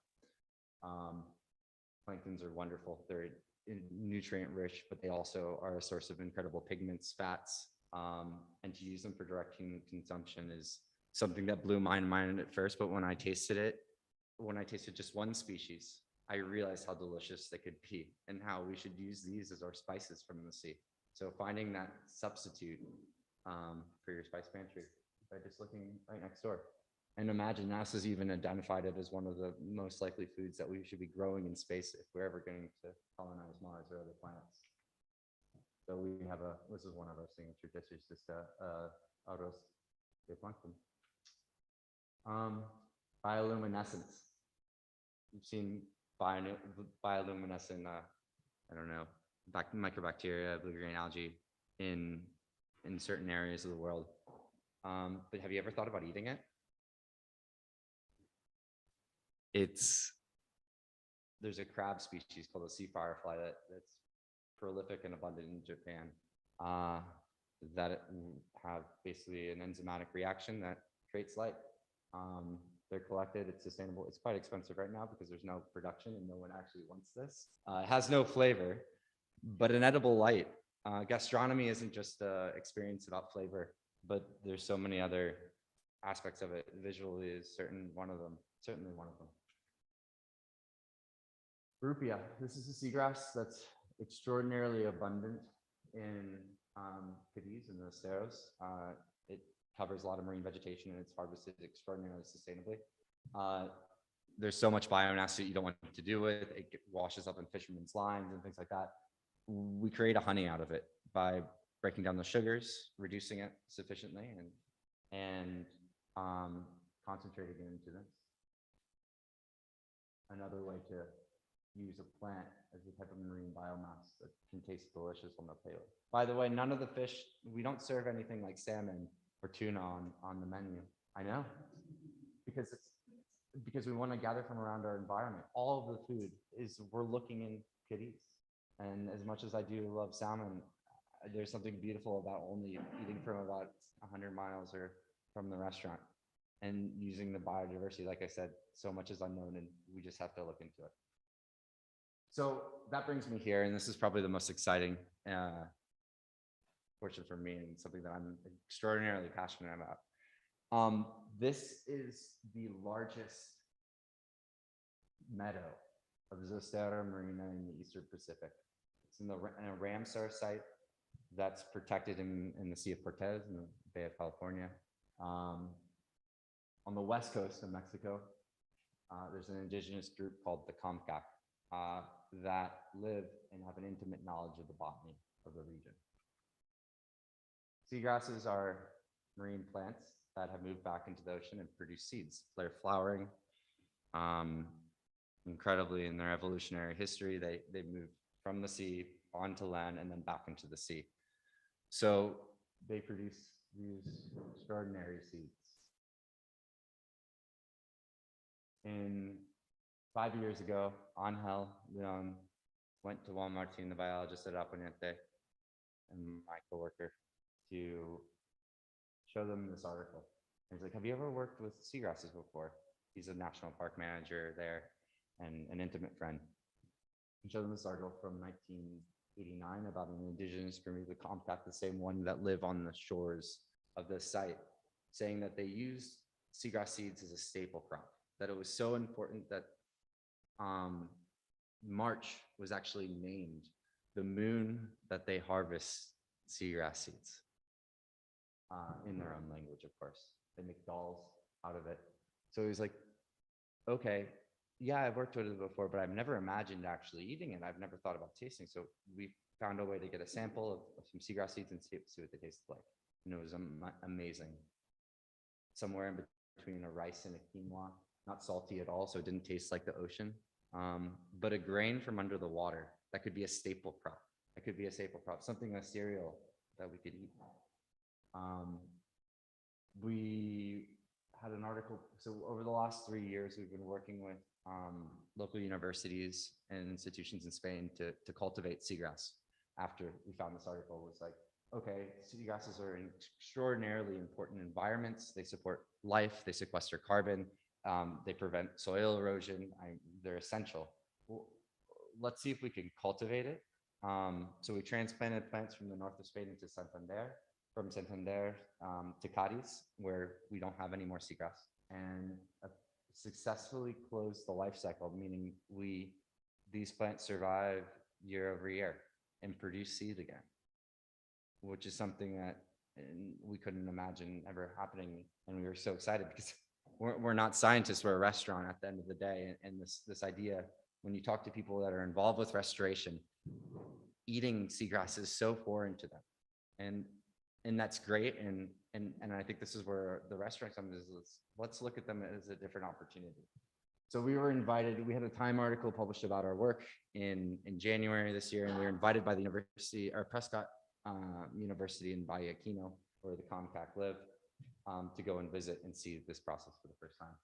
D: Planktons are wonderful. They're nutrient rich, but they also are a source of incredible pigments, fats, and to use them for direct human consumption is something that blew my mind at first. But when I tasted just one species, I realized how delicious they could be and how we should use these as our spices from the sea. So finding that substitute for your spice pantry by just looking right next door. And imagine NASA's even identified it as one of the most likely foods that we should be growing in space if we're ever going to colonize Mars or other planets. So we have this is one of our signature dishes, just arroz de plankton. Bioluminescence. You've seen bioluminescent, I don't know, microbacteria, blue-green algae in certain areas of the world. But have you ever thought about eating it? There's a crab species called the sea firefly that's prolific and abundant in Japan that have basically an enzymatic reaction that creates light. They're collected, it's sustainable. It's quite expensive right now because there's no production and no one actually wants this. It has no flavor, but an edible light. Gastronomy isn't just experience about flavor, but there's so many other aspects of it. Visually is certainly one of them. Rupia, this is a seagrass that's extraordinarily abundant in Cadiz and the Esteros. It covers a lot of marine vegetation and it's harvested extraordinarily sustainably. There's so much biomass that you don't want to do with. It washes up in fishermen's lines and things like that. We create a honey out of it by breaking down the sugars, reducing it sufficiently, and concentrating it into this. Another way to use a plant as a type of marine biomass that can taste delicious on the plate. By the way, none of the fish, we don't serve anything like salmon or tuna on the menu. I know, because we want to gather from around our environment. All of the food we're looking in Cadiz. And as much as I do love salmon, there's something beautiful about only eating from about 100 miles or from the restaurant and using the biodiversity. Like I said, so much is unknown and we just have to look into it. So that brings me here, and this is probably the most exciting portion for me and something that I'm extraordinarily passionate about. This is the largest meadow of Zostera marina in the Eastern Pacific. It's in a Ramsar site that's protected in the Sea of Cortez in the Bay of California. On the west coast of Mexico, there's an indigenous group called the Comcac that live and have an intimate knowledge of the botany of the region. Seagrasses are marine plants that have moved back into the ocean and produce seeds. They're flowering incredibly in their evolutionary history. They moved from the sea onto land and then back into the sea. So they produce these extraordinary seeds. In 5 years ago, Angel Leon went to Juan Martin, the biologist at Aponente, and my coworker, to show them this article. And he's like, have you ever worked with seagrasses before? He's a national park manager there and an intimate friend. And showed them this article from 1989 about an indigenous Bermuda Comcac, the same one that live on the shores of this site, saying that they used seagrass seeds as a staple crop, that it was so important that March was actually named the moon that they harvest seagrass seeds in their own language, of course. They make dolls out of it. So he was like, okay, yeah, I've worked with it before, but I've never imagined actually eating it. I've never thought about tasting. So we found a way to get a sample of some seagrass seeds and see what they tasted like. And it was amazing. Somewhere in between a rice and a quinoa not salty at all, so it didn't taste like the ocean. But a grain from under the water, that could be a staple crop. That could be a staple crop, something, a cereal that we could eat. We had an article, so over the last 3 years, we've been working with local universities and institutions in Spain to cultivate seagrass. After we found this article, it was like, okay, seagrasses are in extraordinarily important environments. They support life, they sequester carbon, they prevent soil erosion, they're essential. Well, let's see if we can cultivate it. So we transplanted plants from the north of Spain into Santander, from Santander to Cadiz, where we don't have any more seagrass, and successfully closed the life cycle, meaning these plants survive year over year and produce seed again, which is something that we couldn't imagine ever happening. And we were so excited because we're not scientists, we're a restaurant at the end of the day. And this idea, when you talk to people that are involved with restoration, eating seagrass is so foreign to them. And that's great. And I think this is where the restaurant comes is, let's look at them as a different opportunity. So we were invited, we had a Time article published about our work in January this year, and we were invited by the university, or Prescott University in Vallequino, where the Comcac live, to go and visit and see this process for the first time.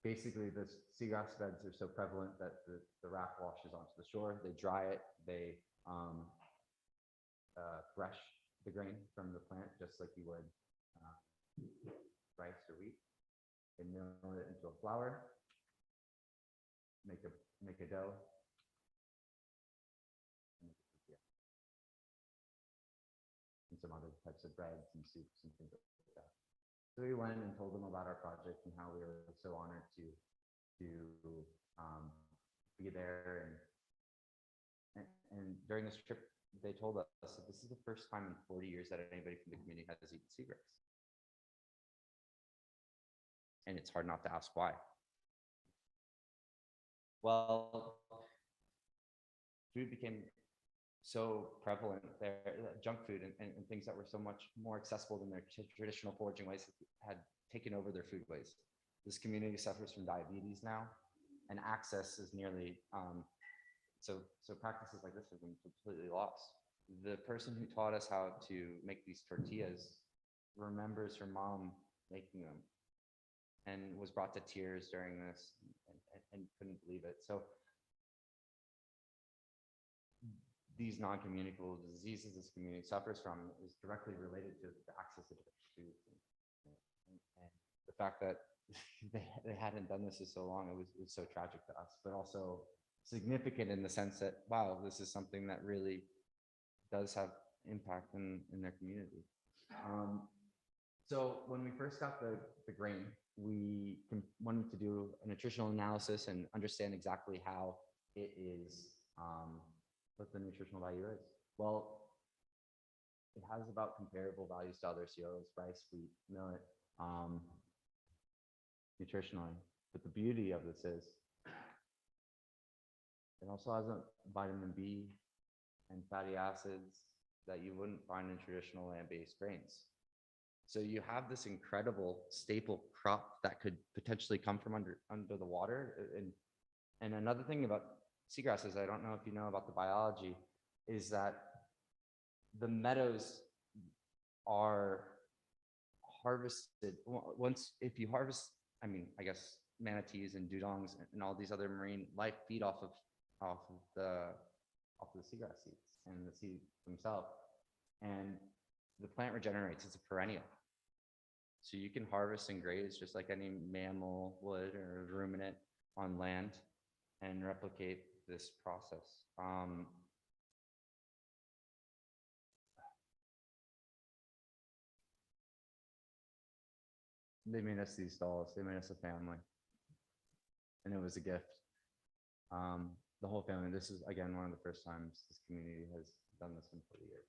D: Basically, the seagrass beds are so prevalent that the raft washes onto the shore, they dry it, they thresh the grain from the plant, just like you would rice or wheat. They mill it into a flour, make a dough, and some other types of breads and soups and things like that. So we went and told them about our project and how we were so honored to be there. And during this trip, they told us that this is the first time in 40 years that anybody from the community has eaten seagrass. And it's hard not to ask why. Well, food became so prevalent there, junk food and things that were so much more accessible than their traditional foraging ways had taken over their foodways. This community suffers from diabetes now, and access is nearly, so practices like this have been completely lost. The person who taught us how to make these tortillas remembers her mom making them, and was brought to tears during this and couldn't believe it. So these non-communicable diseases this community suffers from is directly related to the access to foods. And the fact that they hadn't done this in so long, it was so tragic to us, but also significant in the sense that, wow, this is something that really does have impact in their community. So when we first got the grain, we wanted to do a nutritional analysis and understand exactly how it is, what the nutritional value is. Well, it has about comparable values to other cereals, rice, wheat, millet, nutritionally. But the beauty of this is it also has a vitamin B and fatty acids that you wouldn't find in traditional land-based grains. So you have this incredible staple crop that could potentially come from under the water. And another thing about seagrasses, I don't know if you know about the biology, is that the meadows are harvested. Once, if you harvest, I mean, I guess manatees and dugongs and all these other marine life feed off of the seagrass seeds and the seeds themselves. And the plant regenerates, it's a perennial. So you can harvest and graze just like any mammal would or ruminant on land and replicate this process. They made us these dolls, they made us a family. And it was a gift. The whole family, this is again, one of the first times this community has done this in 40 years.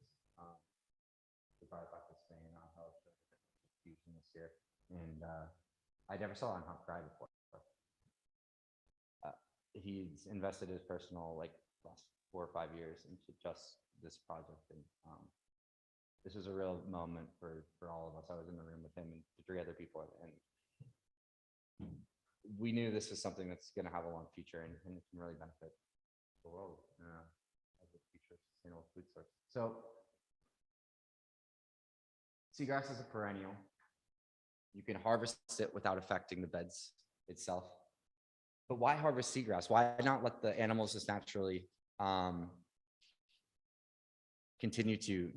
D: We brought it back to Spain, our health fusion this year. And I never saw him cry before. He's invested his personal, last 4 or 5 years into just this project. And this was a real moment for all of us. I was in the room with him and 3 other people. And we knew this was something that's going to have a long future and can really benefit the world as a future sustainable food source. So seagrass is a perennial. You can harvest it without affecting the beds itself. But why harvest seagrass? Why not let the animals just naturally continue to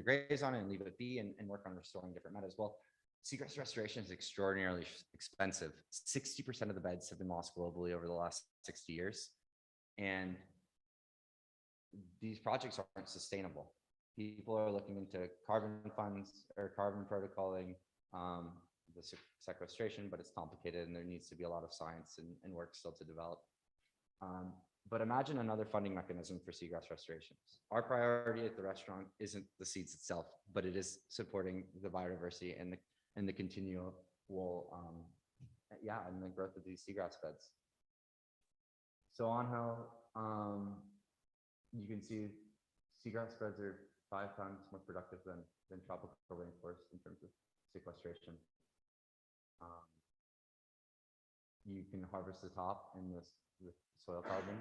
D: graze on it and leave it be and work on restoring different meadows? Well, seagrass restoration is extraordinarily expensive. 60% of the beds have been lost globally over the last 60 years. And these projects aren't sustainable. People are looking into carbon funds or carbon protocoling, the sequestration, but it's complicated and there needs to be a lot of science and work still to develop. But imagine another funding mechanism for seagrass restorations. Our priority at the restaurant isn't the seeds itself, but it is supporting the biodiversity and the continual, and the growth of these seagrass beds. So on how you can see seagrass beds are 5 times more productive than tropical rainforests in terms of sequestration. You can harvest the top and the soil carbon.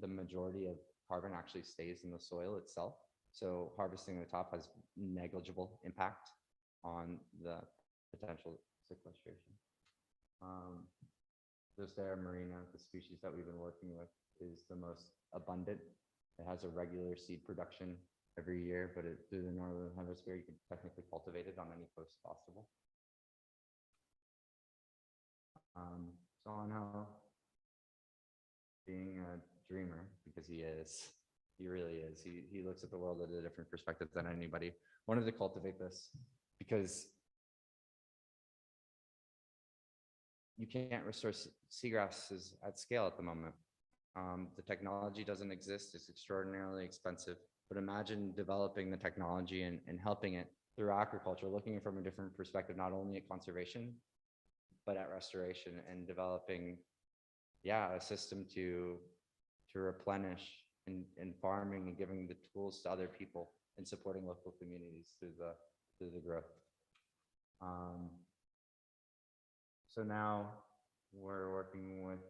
D: The majority of carbon actually stays in the soil itself. So harvesting the top has negligible impact on the potential sequestration. This there, marina, the species that we've been working with, is the most abundant. It has a regular seed production every year, but through the northern hemisphere, you can technically cultivate it on any coast possible. So on how being a dreamer, because he really is. He looks at the world at a different perspective than anybody. Wanted to cultivate this because you can't restore seagrasses at scale at the moment. The technology doesn't exist. It's extraordinarily expensive. But imagine developing the technology and helping it through agriculture, looking from a different perspective, not only at conservation, but at restoration and developing, a system to replenish and farming and giving the tools to other people and supporting local communities through the growth. So now we're working with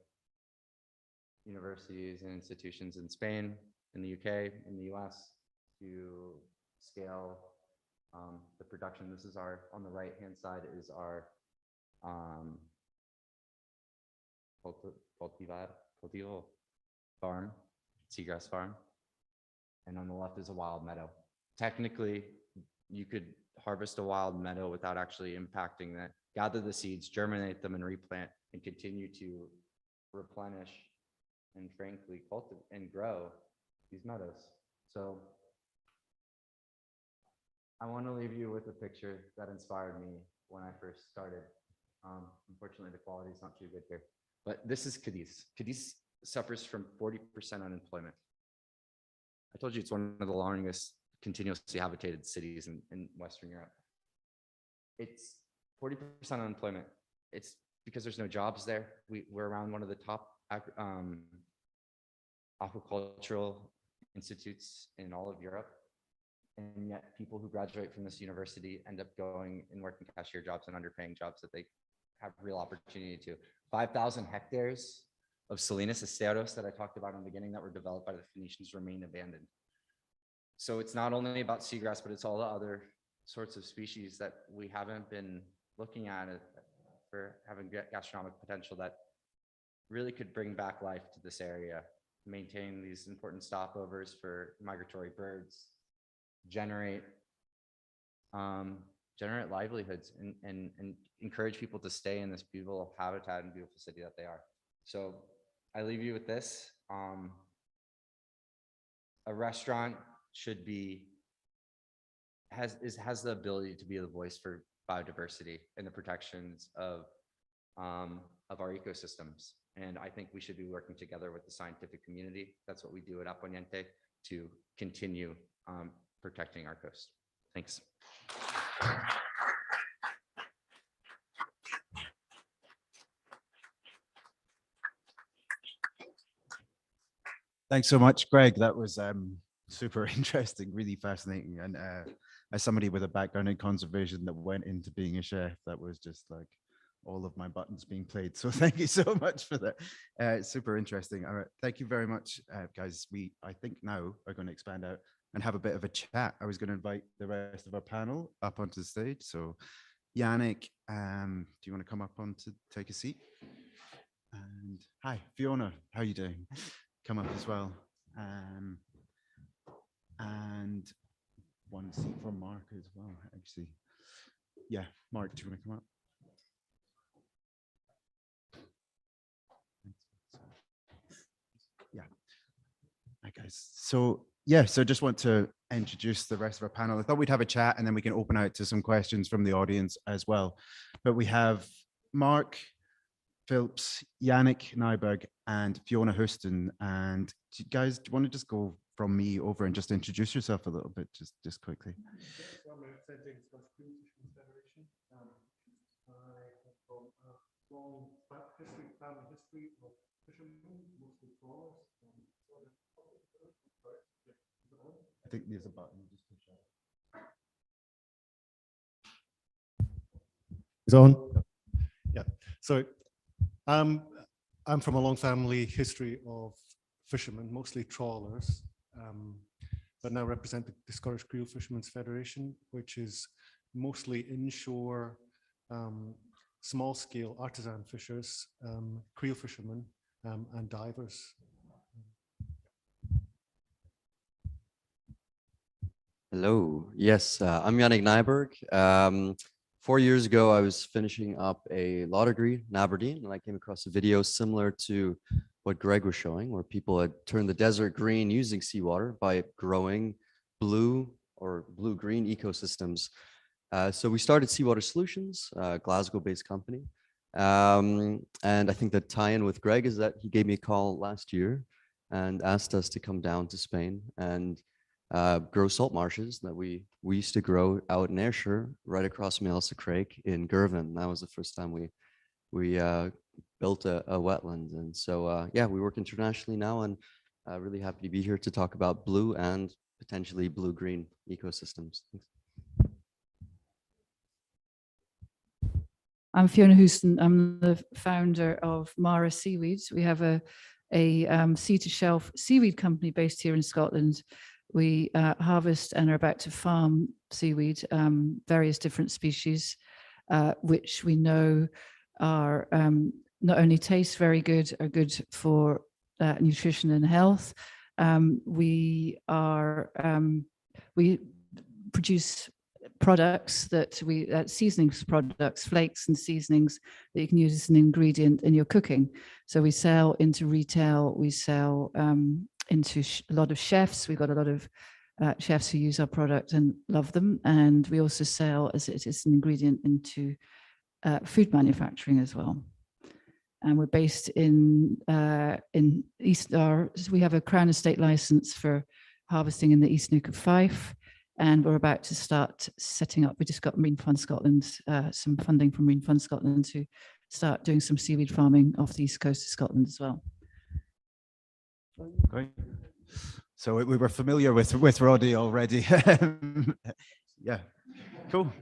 D: universities and institutions in Spain, in the UK, in the US to scale the production. This is on the right-hand side is our cultivo farm, seagrass farm. And on the left is a wild meadow. Technically, you could harvest a wild meadow without actually impacting that, gather the seeds, germinate them and replant and continue to replenish and frankly cultivate and grow these meadows. So I want to leave you with a picture that inspired me when I first started. Unfortunately, the quality is not too good here, but this is Cadiz. Cadiz suffers from 40% unemployment. I told you it's one of the longest continuously habitated cities in Western Europe. It's 40% unemployment. It's because there's no jobs there. We're around one of the top aquacultural institutes in all of Europe. And yet people who graduate from this university end up going and working cashier jobs and underpaying jobs that they have real opportunity to. 5,000 hectares of Salinas esteros that I talked about in the beginning that were developed by the Phoenicians remain abandoned. So it's not only about seagrass, but it's all the other sorts of species that we haven't been looking at for having gastronomic potential that really could bring back life to this area, maintain these important stopovers for migratory birds, generate livelihoods and encourage people to stay in this beautiful habitat and beautiful city that they are. So I leave you with this. A restaurant should be, has the ability to be the voice for biodiversity and the protections of our ecosystems. And I think we should be working together with the scientific community. That's what we do at Apuñente to continue protecting our coast. Thanks.
A: Thanks so much, Greg. That was super interesting, really fascinating. And as somebody with a background in conservation that went into being a chef, that was just like all of my buttons being played. So thank you so much for that. It's super interesting. All right, thank you very much, guys. We, I think now are going to expand out and have a bit of a chat. I was going to invite the rest of our panel up onto the stage. So Yannick, do you want to come up on to take a seat? And hi, Fiona, how are you doing? Come up as well. And one seat for Mark as well, actually. Yeah, Mark, do you want to come up? Yeah. Hi, guys. So, yeah, so just want to introduce the rest of our panel. I thought we'd have a chat and then we can open out to some questions from the audience as well. But we have Mark Phillips, Yannick Nyberg, and Fiona Houston. And do you guys, do you want to just go from me over and just introduce yourself a little bit, just quickly?
E: So I'm representing Scottish Crew Fishermen's Federation. I have from a long family history of fishermen, mostly trawlers.
A: I think there's a button. Just push that.
E: Is on? Yeah. So I'm from a long family history of fishermen, mostly trawlers, but now represent the Scottish Creel Fishermen's Federation, which is mostly inshore, small-scale artisan fishers, creel fishermen, and divers.
F: Hello. Yes, I'm Yannick Nyberg. 4 years ago, I was finishing up a law degree in Aberdeen, and I came across a video similar to what Greg was showing, where people had turned the desert green using seawater by growing blue or blue-green ecosystems. So we started Seawater Solutions, a Glasgow-based company. And I think the tie-in with Greg is that he gave me a call last year and asked us to come down to Spain and grow salt marshes that we used to grow out in Ayrshire, right across Ailsa Craig in Girvan. That was the first time we built a wetland. And so, yeah, we work internationally now, and really happy to be here to talk about blue and potentially blue-green ecosystems. Thanks.
G: I'm Fiona Houston. I'm the founder of Mara Seaweeds. We have a sea-to-shelf seaweed company based here in Scotland. We harvest and are about to farm seaweed, various different species, which we know are not only taste very good, are good for nutrition and health. We produce products that seasonings products, flakes and seasonings that you can use as an ingredient in your cooking. So we sell into retail, we sell into a lot of chefs. We've got a lot of chefs who use our product and love them. And we also sell as it is an ingredient into food manufacturing as well. And we're based in East, we have a Crown Estate license for harvesting in the East Neuk of Fife. And we're about to start setting up, we just got Marine Fund Scotland, some funding from Marine Fund Scotland to start doing some seaweed farming off the east coast of Scotland as well.
A: Great. So we were familiar with Roddy already. Yeah, cool.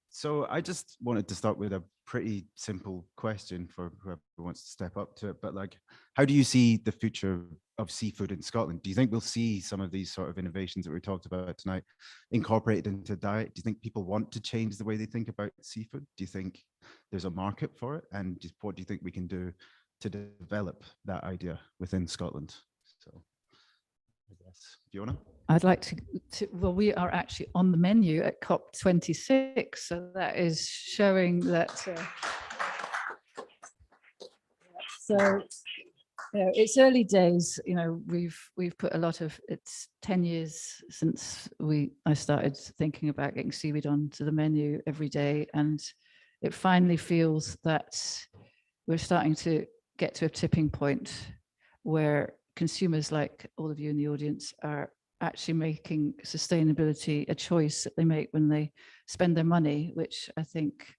A: So I just wanted to start with a pretty simple question for whoever wants to step up to it. But like, how do you see the future of seafood in Scotland? Do you think we'll see some of these sort of innovations that we talked about tonight incorporated into diet? Do you think people want to change the way they think about seafood? Do you think there's a market for it? And just what do you think we can do to develop that idea within Scotland? So I guess, Fiona?
G: I'd like to, well, we are actually on the menu at COP26. So that is showing that, so you know, it's early days. You know, we've put a lot of, it's 10 years since I started thinking about getting seaweed onto the menu every day. And it finally feels that we're starting to get to a tipping point where consumers like all of you in the audience are actually making sustainability a choice that they make when they spend their money, which I think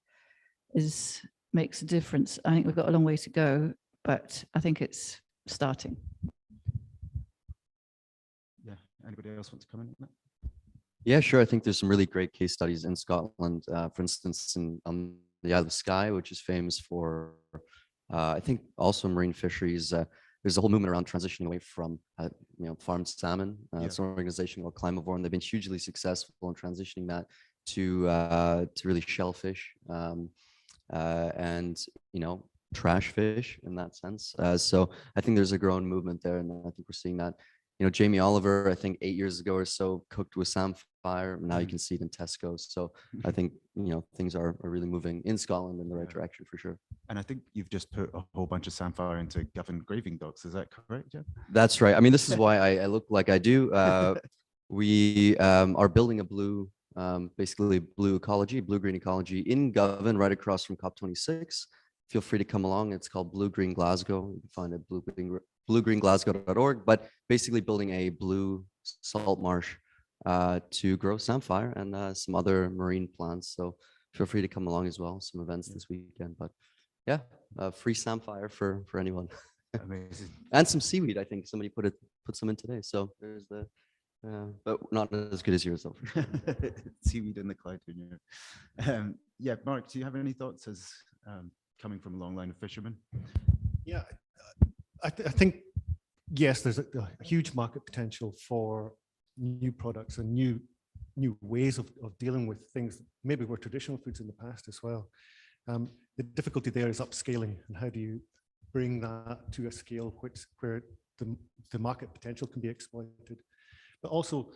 G: makes a difference. I think we've got a long way to go, but I think it's starting.
A: Yeah, anybody else want to comment on that?
F: Yeah, sure. I think there's some really great case studies in Scotland. For instance, in the Isle of Skye, which is famous for, I think, also marine fisheries. There's a whole movement around transitioning away from, farmed salmon. It's an organization called Climavore, and they've been hugely successful in transitioning that to really shellfish and trash fish in that sense. So I think there's a growing movement there, and I think we're seeing that. Jamie Oliver, I think 8 years ago or so, cooked with samphire. Now you can see it in Tesco. So I think things are really moving in Scotland in the right direction for sure.
A: And I think you've just put a whole bunch of samphire into Govan graving docks. Is that correct, Jeff?
F: That's right. I mean, this is why I look like I do. We are building a blue, basically blue ecology, blue-green ecology in Govan, right across from COP26. Feel free to come along. It's called Blue Green Glasgow. You can find it at bluegreenglasgow.org, but basically building a blue salt marsh to grow samphire and some other marine plants. So feel free to come along as well. Some events this weekend, but yeah, free samphire for anyone.
A: Amazing.
F: And some seaweed. I think somebody put some in today. So there's the, but not as good as yours though. For sure.
A: Seaweed in the cloud. Yeah, Mark, do you have any thoughts as coming from a long line of fishermen?
E: Yeah, I think, yes, there's a huge market potential for new products and new ways of dealing with things that maybe were traditional foods in the past as well. The difficulty there is upscaling, and how do you bring that to a scale where the market potential can be exploited. But also,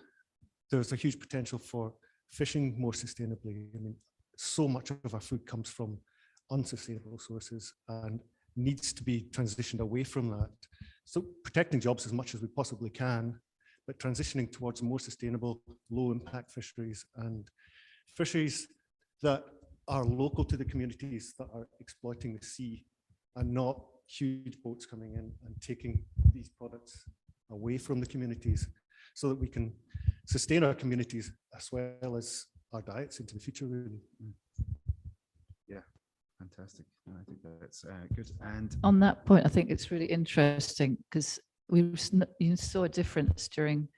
E: there's a huge potential for fishing more sustainably. I mean, so much of our food comes from unsustainable sources and needs to be transitioned away from that. So protecting jobs as much as we possibly can, but transitioning towards more sustainable, low impact fisheries, and fisheries that are local to the communities that are exploiting the sea, and not huge boats coming in and taking these products away from the communities, so that we can sustain our communities as well as our diets into the future, really.
A: Yeah, fantastic. I think that's good. And
G: on that point, I think it's really interesting because you saw a difference during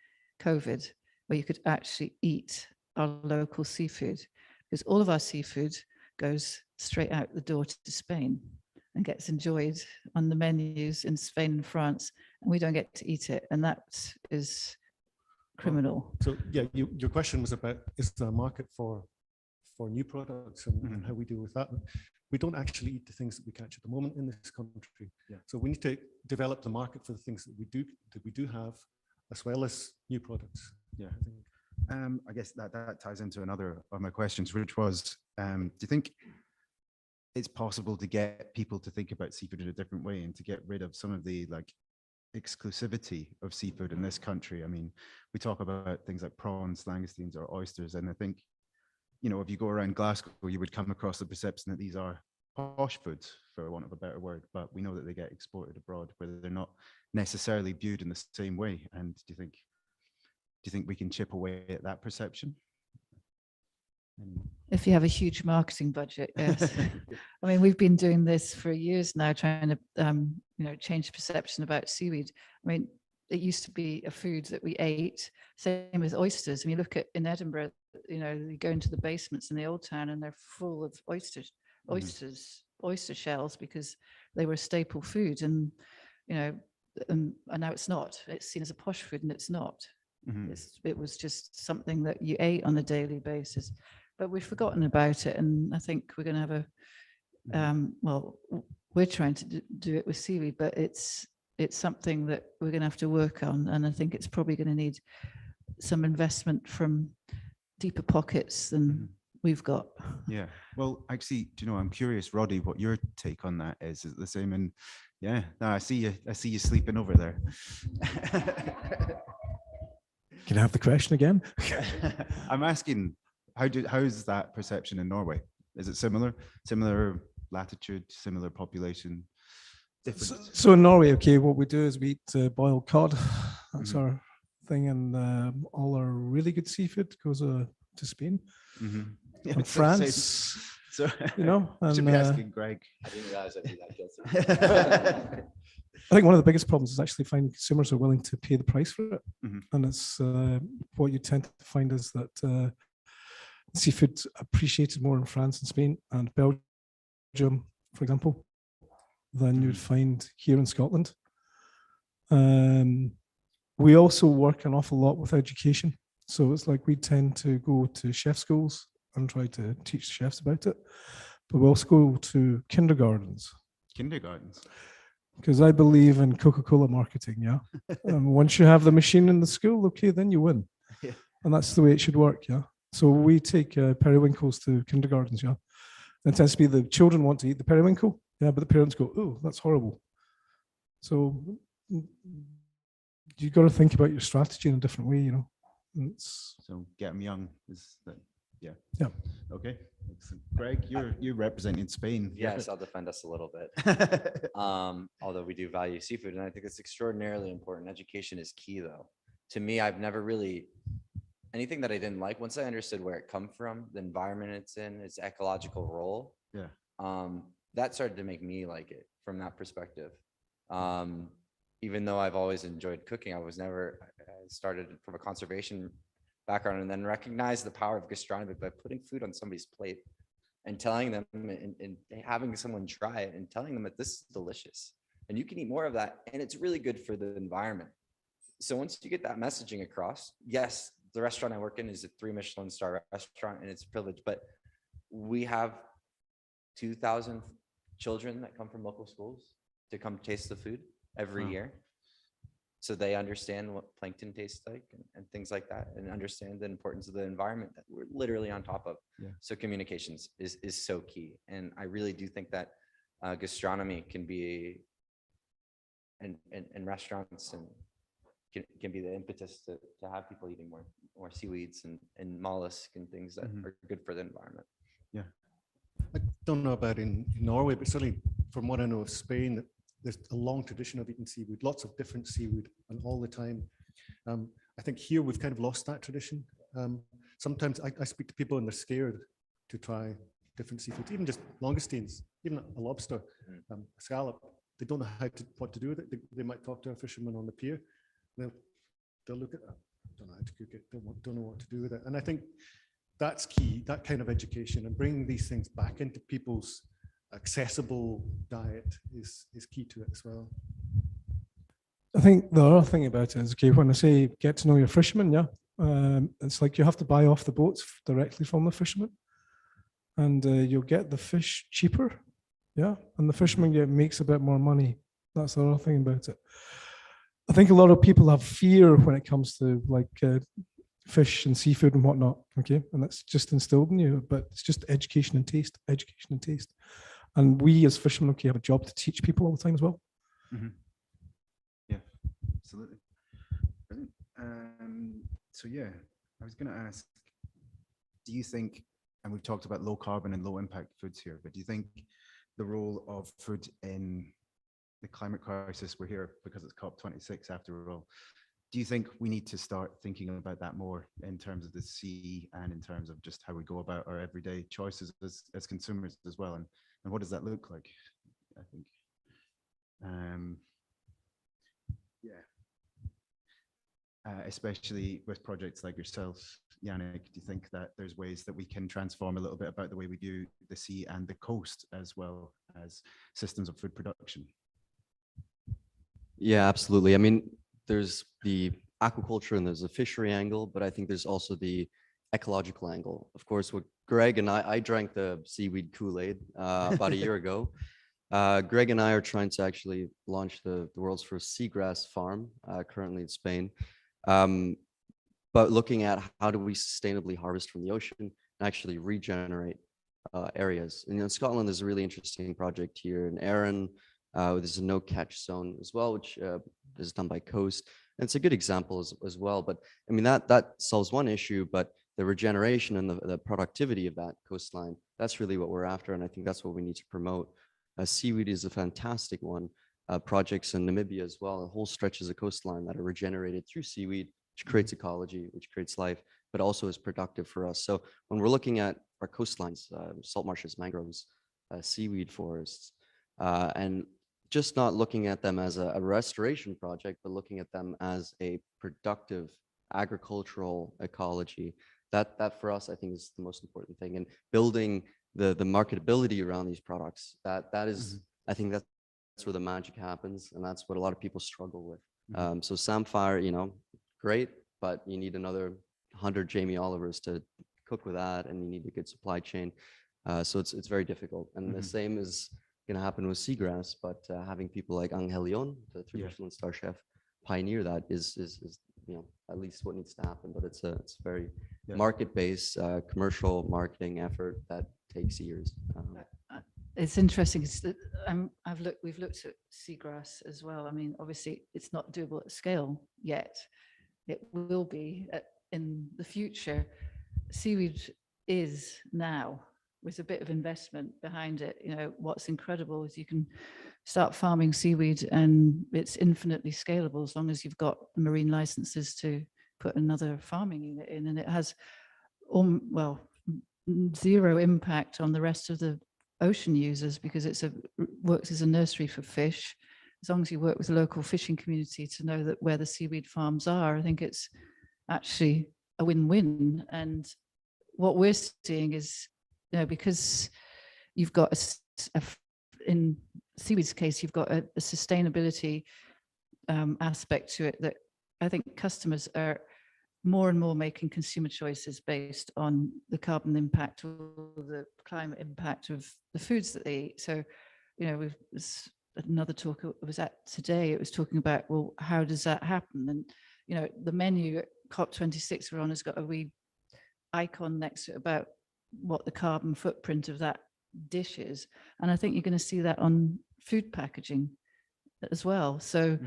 G: COVID where you could actually eat our local seafood, because all of our seafood goes straight out the door to Spain and gets enjoyed on the menus in Spain and France, and we don't get to eat it, and that is criminal.
E: So yeah, your question was about, is there a market for new products and how we deal with that? We don't actually eat the things that we catch at the moment in this country. Yeah. So we need to develop the market for the things that we do have, as well as new products.
A: Yeah. I guess that ties into another of my questions, which was, do you think it's possible to get people to think about seafood in a different way and to get rid of some of the exclusivity of seafood in this country? I mean, we talk about things like prawns, langoustines, or oysters, and I think, if you go around Glasgow, you would come across the perception that these are posh foods, for want of a better word, but we know that they get exported abroad, where they're not necessarily viewed in the same way. And do you think we can chip away at that perception?
G: If you have a huge marketing budget, yes. I mean, we've been doing this for years now, trying to change perception about seaweed. I mean, it used to be a food that we ate, same with oysters. I mean, look at in Edinburgh, you go into the basements in the old town and they're full of oyster shells, because they were a staple food, and now it's not. It's seen as a posh food, and it's not. It was just something that you ate on a daily basis, but we've forgotten about it. And I think we're going to have we're trying to do it with seaweed, but it's something that we're going to have to work on. And I think it's probably going to need some investment from deeper pockets than we've got.
A: Yeah. Well, actually, I'm curious, Roddy, what your take on that is. Is it the same? And yeah, no, I see you sleeping over there.
C: Can I have the question again?
A: I'm asking, how's that perception in Norway? Is it similar latitude, similar population?
C: So in Norway, okay, what we do is we eat boiled cod. That's our thing, and all our really good seafood goes to Spain and France.
A: So
C: and,
A: should be asking Greg.
F: I didn't realize I'd be that guilty.
C: I think one of the biggest problems is actually finding consumers are willing to pay the price for it. And it's what you tend to find is that seafood appreciated more in France and Spain and Belgium Belgium, for example, than you'd
A: Mhm.
C: find here in Scotland. We also work an awful lot with education. So it's like we tend to go to chef schools and try to teach chefs about it. But we also go to kindergartens
A: Kindergartens.
C: because I believe in Coca-Cola marketing. Yeah. Once you have the machine in the school, okay, then you win.
A: Yeah.
C: And that's the way it should work. Yeah. So we take periwinkles to kindergartens. Yeah. And it tends to be the children want to eat the periwinkle. Yeah. But the parents go, oh, that's horrible. So you got to think about your strategy in a different way, you know. It's,
A: So get them young is that, yeah.
C: Yeah.
A: Okay. Excellent. Greg, you're representing Spain.
D: Yes, I'll defend us a little bit. Although we do value seafood, and I think it's extraordinarily important. Education is key, though. To me, I've never really anything that I didn't like. Once I understood where it come from, the environment it's in, its ecological role,
A: Yeah.
D: that started to make me like it from that perspective. Even though I've always enjoyed cooking, I started from a conservation background and then recognized the power of gastronomy by putting food on somebody's plate and telling them and having someone try it and telling them that this is delicious and you can eat more of that and it's really good for the environment. So once you get that messaging across, yes, the restaurant I work in is a 3 Michelin star restaurant and it's a privilege, but we have 2,000 children that come from local schools to come taste the food every
A: Wow.
D: year. So they understand what plankton tastes like and things like that and understand the importance of the environment that we're literally on top of.
A: Yeah.
D: So communications is so key. And I really do think that gastronomy can be and restaurants and can be the impetus to have people eating more seaweeds and mollusks and things that
A: Mhm.
D: are good for the environment.
E: I don't know about in Norway, but certainly from what I know of Spain, there's a long tradition of eating seaweed, lots of different seaweed, and all the time. I think here we've kind of lost that tradition. Sometimes I speak to people and they're scared to try different seafood, even just langoustines, even a lobster, a scallop. They don't know what to do with it. They might talk to a fisherman on the pier. They'll look at that. Don't know how to cook it. Don't know what to do with it. And I think that's key, that kind of education and bringing these things back into people's accessible diet is key to it as well.
C: I think the other thing about it is, okay, when I say get to know your fishermen, yeah, it's like you have to buy off the boats directly from the fishermen and you'll get the fish cheaper, yeah, and the fisherman makes a bit more money. That's the other thing about it. I think a lot of people have fear when it comes to like fish and seafood and whatnot, okay, and that's just instilled in you, but it's just education and taste. And we as fishermen, okay, have a job to teach people all the time as well.
A: Mhm. Yeah, absolutely. Brilliant. So yeah, I was going to ask, do you think, and we've talked about low carbon and low impact foods here, but do you think the role of food in the climate crisis, we're here because it's COP26 after all, do you think we need to start thinking about that more in terms of the sea and in terms of just how we go about our everyday choices as consumers as well? And what does that look like? I think, especially with projects like yourself, Yannick, do you think that there's ways that we can transform a little bit about the way we do the sea and the coast as well as systems of food production?
F: Yeah, absolutely. I mean, there's the aquaculture and there's a fishery angle, but I think there's also the ecological angle. Of course, what Greg and I drank the seaweed Kool-Aid about a year ago. Greg and I are trying to actually launch the world's first seagrass farm currently in Spain. But looking at how do we sustainably harvest from the ocean and actually regenerate areas. And in Scotland, there's a really interesting project here in Arran. There's a no-catch zone as well, which is done by Coast. And it's a good example as well. But I mean, that solves one issue, but the regeneration and the productivity of that coastline, that's really what we're after. And I think that's what we need to promote. Seaweed is a fantastic one. Projects in Namibia as well, a whole stretches of coastline that are regenerated through seaweed, which creates ecology, which creates life, but also is productive for us. So when we're looking at our coastlines, salt marshes, mangroves, seaweed forests, and just not looking at them as a restoration project, but looking at them as a productive agricultural ecology, that for us, I think is the most important thing. And building the marketability around these products. That is, I think that's where the magic happens, and that's what a lot of people struggle with. So Samphire, you know, great, but you need another 100 Jamie Olivers to cook with that, and you need a good supply chain. So it's very difficult. And the same is going to happen with seagrass, but having people like Angel Leon, the 3 Michelin star chef, pioneer that is you know, at least what needs to happen. But it's very market-based commercial marketing effort that takes years.
G: It's interesting. We've looked at seagrass as well. I mean, obviously, it's not doable at scale yet. It will be in the future. Seaweed is now, with a bit of investment behind it. You know, what's incredible is you can start farming seaweed and it's infinitely scalable as long as you've got marine licenses to put another farming unit in, and it has zero impact on the rest of the ocean users because works as a nursery for fish. As long as you work with the local fishing community to know that where the seaweed farms are, I think it's actually a win-win. And what we're seeing is, you know, because you've got in seaweed's case, you've got a sustainability aspect to it that I think customers are more and more making consumer choices based on the carbon impact or the climate impact of the foods that they eat. So, you know, another talk I was at today, it was talking about, well, how does that happen? And, you know, the menu at COP26 we're on has got a wee icon next to it about what the carbon footprint of that dish is. And I think you're going to see that on food packaging as well. So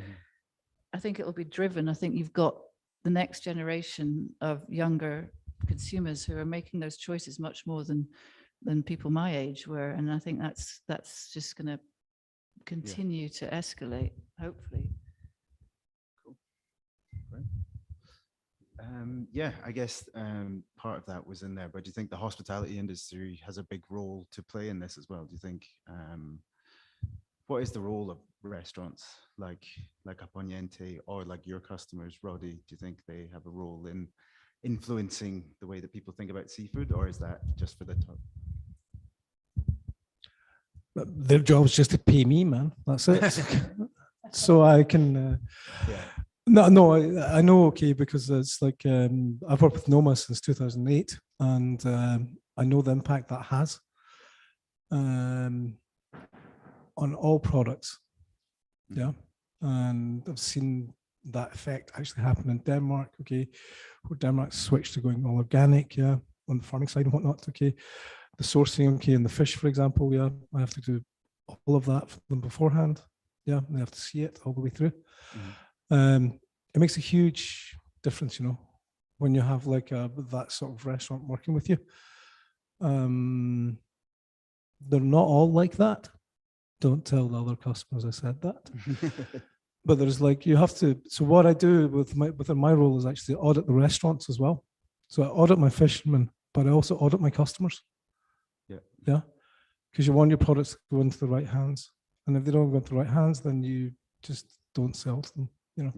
G: I think it will be driven. I think you've got the next generation of younger consumers who are making those choices much more than people my age were. And I think that's just going to continue to escalate, hopefully.
A: Cool. Great. Yeah, I guess part of that was in there, but do you think the hospitality industry has a big role to play in this as well? Do you think, what is the role of restaurants like Aponiente or like your customers, Roddy? Do you think they have a role in influencing the way that people think about seafood, or is that just for the top?
C: Their job is just to pay me, man. That's it. So I can. No, I know, okay, because it's like I've worked with Noma since 2008, and I know the impact that has on all products. Yeah, and I've seen that effect actually happen in Denmark. Okay, where Denmark switched to going all organic. Yeah, on the farming side and whatnot. Okay, the sourcing. Okay, and the fish, for example. Yeah, I have to do all of that for them beforehand. Yeah, they have to see it all the way through. It makes a huge difference, you know, when you have like that sort of restaurant working with you. They're not all like that. Don't tell the other customers I said that. But there's like, you have to, so what I do within my role is actually audit the restaurants as well. So I audit my fishermen, but I also audit my customers. Yeah. Because you want your products to go into the right hands. And if they don't go into the right hands, then you just don't sell to them, you know.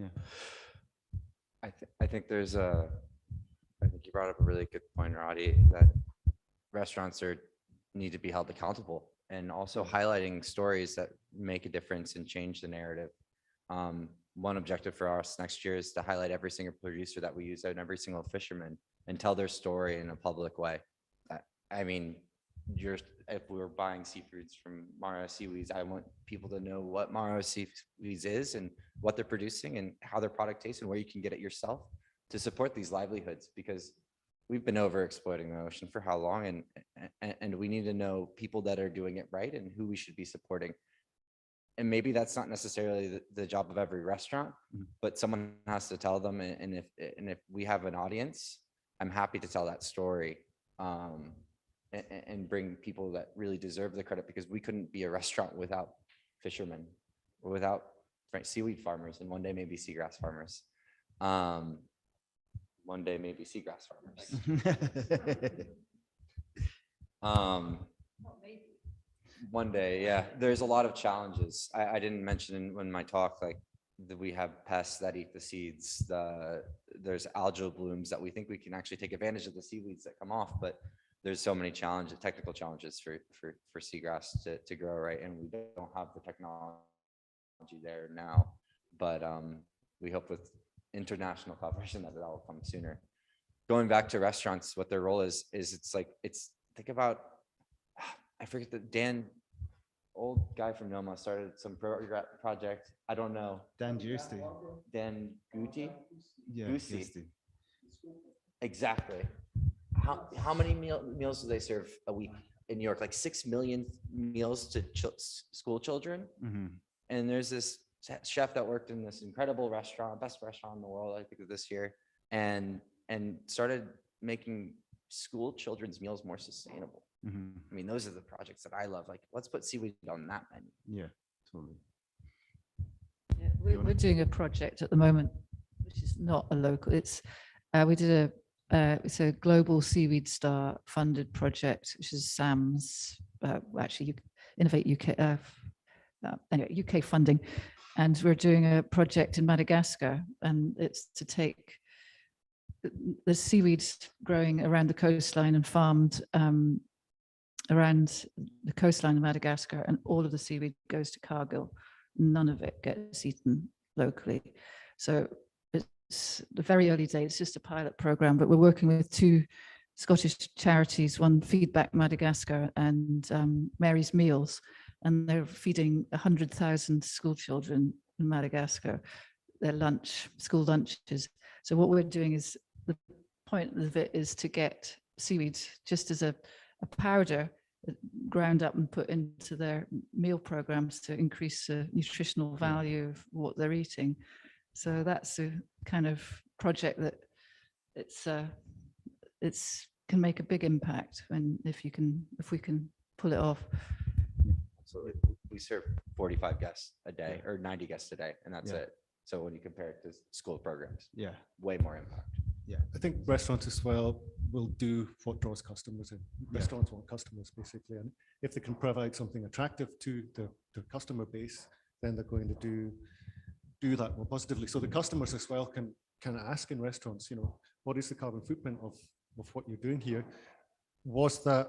D: I think I think you brought up a really good point, Roddy, that restaurants need to be held accountable, and also highlighting stories that make a difference and change the narrative. One objective for us next year is to highlight every single producer that we use and every single fisherman and tell their story in a public way. I mean, if we were buying seafoods from Mara Seaweeds, I want people to know what Mara Seaweeds is and what they're producing and how their product tastes and where you can get it yourself to support these livelihoods, because we've been over exploiting the ocean for how long, and we need to know people that are doing it right and who we should be supporting. And maybe that's not necessarily the job of every restaurant, but someone has to tell them. And if we have an audience, I'm happy to tell that story. And bring people that really deserve the credit, because we couldn't be a restaurant without fishermen or without seaweed farmers, and one day maybe seagrass farmers. One day maybe seagrass farmers. One day, yeah. There's a lot of challenges. I didn't mention in my talk, like we have pests that eat the seeds. There's algal blooms that we think we can actually take advantage of the seaweeds that come off, but there's so many challenges, technical challenges for seagrass to grow, right? And we don't have the technology there now, but we hope with international cooperation that will come sooner. Going back to restaurants, what their role is think about, I forget that Dan, old guy from Noma, started some project. I don't know.
A: Dan Giusti.
D: Dan Guti?
A: Yeah,
D: Goosey.
A: Giusti.
D: Exactly. How many meals do they serve a week in New York? Like 6 million meals to school children.
A: Mm-hmm.
D: And there's this chef that worked in this incredible restaurant, best restaurant in the world, I think, this year, and started making school children's meals more sustainable.
A: Mm-hmm.
D: I mean, those are the projects that I love. Like, let's put seaweed on that menu.
A: Yeah, totally.
G: Yeah, we're doing a project at the moment, which is not a local. It's we did it's a global seaweed star funded project, which is SAM's actually Innovate UK. Anyway, UK funding, and we're doing a project in Madagascar, and it's to take the seaweed growing around the coastline and farmed around the coastline of Madagascar, and all of the seaweed goes to Cargill. None of it gets eaten locally. So it's the very early days, it's just a pilot program, but we're working with 2 Scottish charities, one Feedback Madagascar and Mary's Meals, and they're feeding 100,000 school children in Madagascar, their school lunches. So what we're doing is, the point of it is to get seaweed just as a powder ground up and put into their meal programs to increase the nutritional value of what they're eating. So that's a kind of project that it's can make a big impact if we can pull it off.
D: So we serve 45 guests a day or 90 guests a day, and that's it. So when you compare it to school programs, way more impact.
E: Yeah, I think restaurants as well will do what draws customers in. Restaurants want customers, basically, and if they can provide something attractive to their customer base, then they're going to do that more positively. So the customers as well can ask in restaurants, what is the carbon footprint of what you're doing here? Was that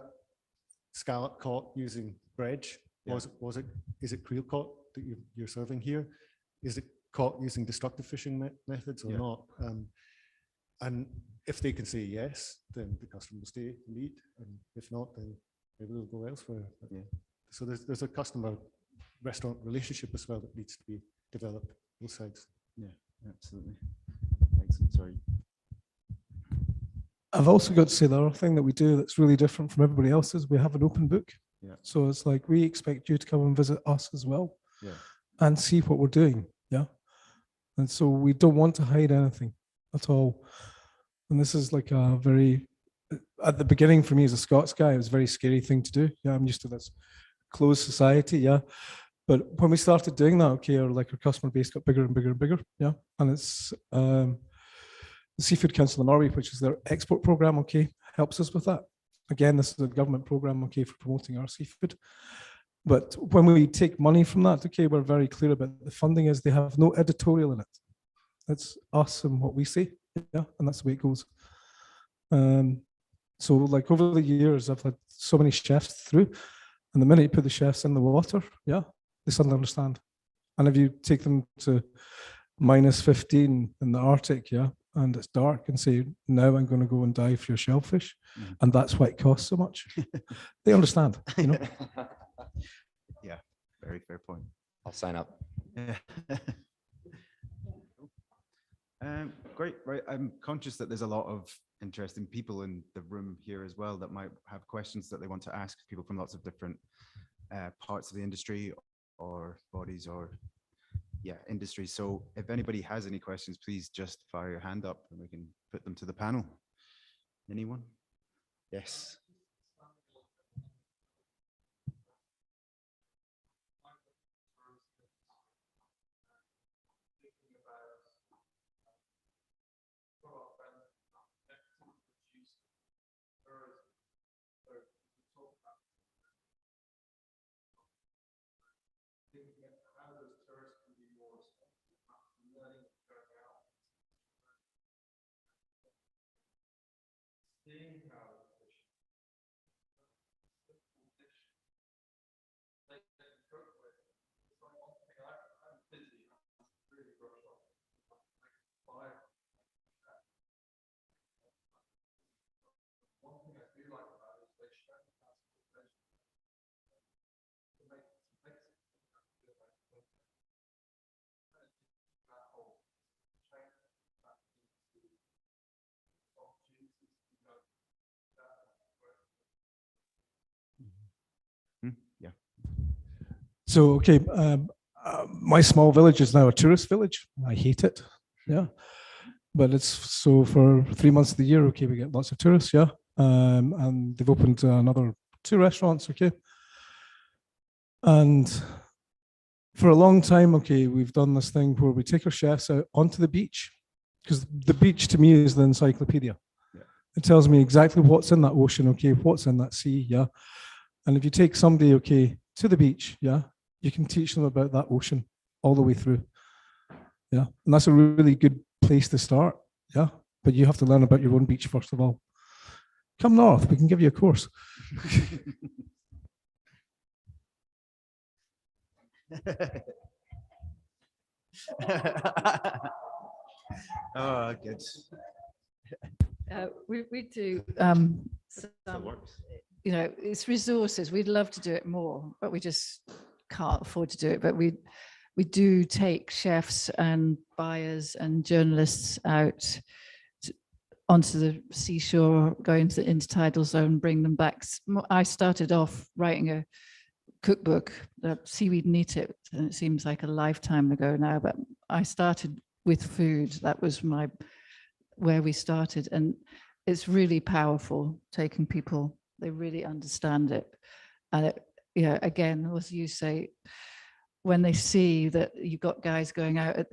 E: scallop caught using dredge? Is it creel caught that you're serving here? Is it caught using destructive fishing methods or not? And if they can say yes, then the customer will stay and eat. And if not, then maybe they'll go elsewhere. So there's a customer-restaurant relationship as well that needs to be developed, both sides.
A: Yeah, absolutely. Excellent. Sorry.
C: I've also got to say the other thing that we do that's really different from everybody else's, we have an open book.
A: Yeah.
C: So it's like we expect you to come and visit us as well.
A: Yeah.
C: And see what we're doing. Yeah. And so we don't want to hide anything at all. And this is like a very, at the beginning for me as a Scots guy, it was a very scary thing to do. Yeah, I'm used to this closed society. Yeah. But when we started doing that, our customer base got bigger and bigger and bigger. Yeah. And it's the Seafood Council of Norway, which is their export program, helps us with that. Again, this is a government program, for promoting our seafood. But when we take money from that, we're very clear about the funding is they have no editorial in it. It's us and what we say, and that's the way it goes. So over the years, I've had so many chefs through, and the minute you put the chefs in the water, they suddenly understand. And if you take them to -15 in the Arctic, and it's dark, and say, now I'm going to go and dive for your shellfish, and that's why it costs so much, they understand,
A: Yeah, very fair point.
D: I'll sign up.
A: Yeah. Great, right. I'm conscious that there's a lot of interesting people in the room here as well that might have questions that they want to ask, people from lots of different parts of the industry or bodies or industries. So if anybody has any questions, please just fire your hand up and we can put them to the panel. Anyone? Yes.
C: So, okay, my small village is now a tourist village. I hate it. Yeah. But it's so for 3 months of the year, okay, we get lots of tourists. Yeah. And they've opened another 2 restaurants. Okay. And for a long time, okay, we've done this thing where we take our chefs out onto the beach, because the beach to me is the encyclopedia. Yeah. It tells me exactly what's in that ocean, okay, what's in that sea, yeah. And if you take somebody, okay, to the beach, yeah, you can teach them about that ocean all the way through. Yeah, and that's a really good place to start, yeah. But you have to learn about your own beach first of all. Come north, we can give you a course.
A: Oh, good.
G: We do
B: That
G: some,
B: works.
G: you know, it's resources. We'd love to do it more, but we just can't afford to do it. But we do take chefs and buyers and journalists out onto the seashore, go into the intertidal zone, bring them back. I started off writing a cookbook, Seaweed and Eat It, and it seems like a lifetime ago now, but I started with food. That was where we started, and it's really powerful taking people, they really understand it. And it, yeah, again, as you say, when they see that you've got guys going out at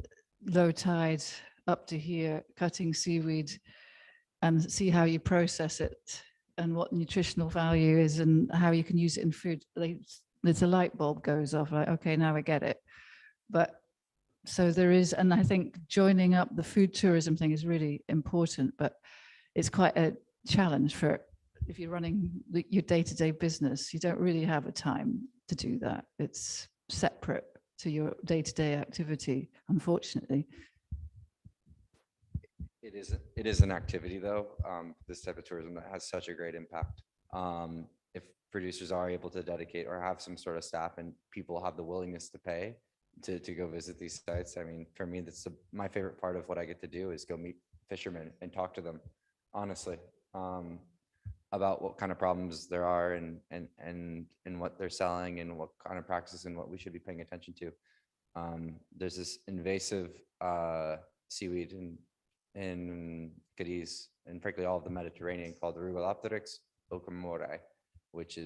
G: low tide up to here, cutting seaweed, and see how you process it and what nutritional value is and how you can use it in food, there's a light bulb goes off, like, okay, now I get it. But so there is, and I think joining up the food tourism thing is really important, but it's quite a challenge for, if you're running your day-to-day business, you don't really have a time to do that. It's separate to your day-to-day activity, unfortunately.
D: It is an activity though, this type of tourism that has such a great impact. If producers are able to dedicate or have some sort of staff and people have the willingness to pay to go visit these sites. I mean, for me, that's my favorite part of what I get to do is go meet fishermen and talk to them honestly, about what kind of problems there are and what they're selling and what kind of practices and what we should be paying attention to. There's this invasive seaweed in Cadiz and frankly all of the Mediterranean called the Rugalopteryx ocamore, which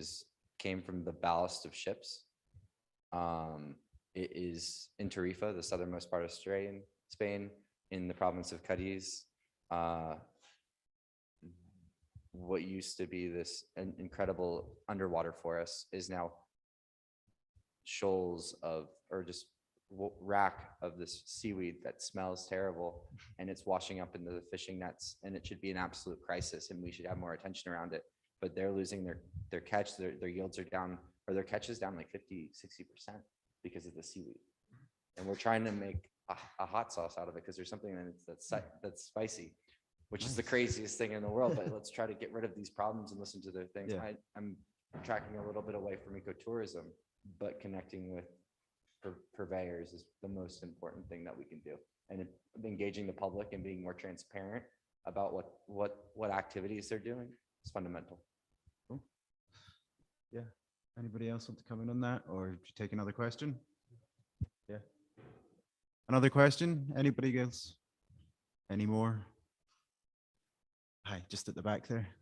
D: came from the ballast of ships. It is in Tarifa, the southernmost part of Spain, in the province of Cadiz. What used to be this incredible underwater forest is now shoals of, or just rack of this seaweed that smells terrible, and it's washing up into the fishing nets, and it should be an absolute crisis and we should have more attention around it. But they're losing their catch, their yields are down, or their catch is down like 50-60% because of the seaweed. And we're trying to make a hot sauce out of it because there's something that's spicy, which is the craziest thing in the world. But let's try to get rid of these problems and listen to their things. Yeah. I'm tracking a little bit away from ecotourism, but connecting with purveyors is the most important thing that we can do. And engaging the public and being more transparent about what activities they're doing is fundamental.
A: Cool. Yeah. Anybody else want to come in on that, or do you take another question? Yeah. Another question? Anybody else? Any more? Hi, just at the back there.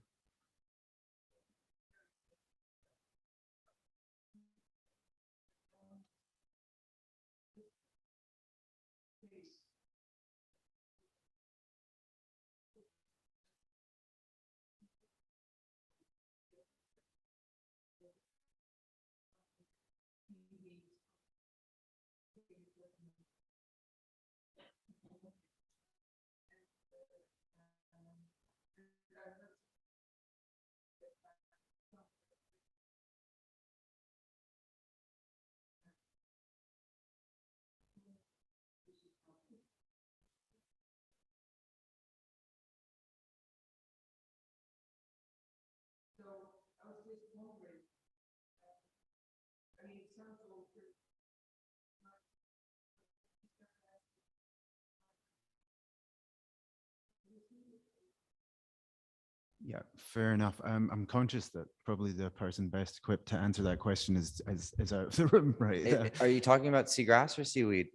A: Yeah, fair enough. I'm conscious that probably the person best equipped to answer that question is out of the room, right?
D: Are you talking about seagrass or seaweed?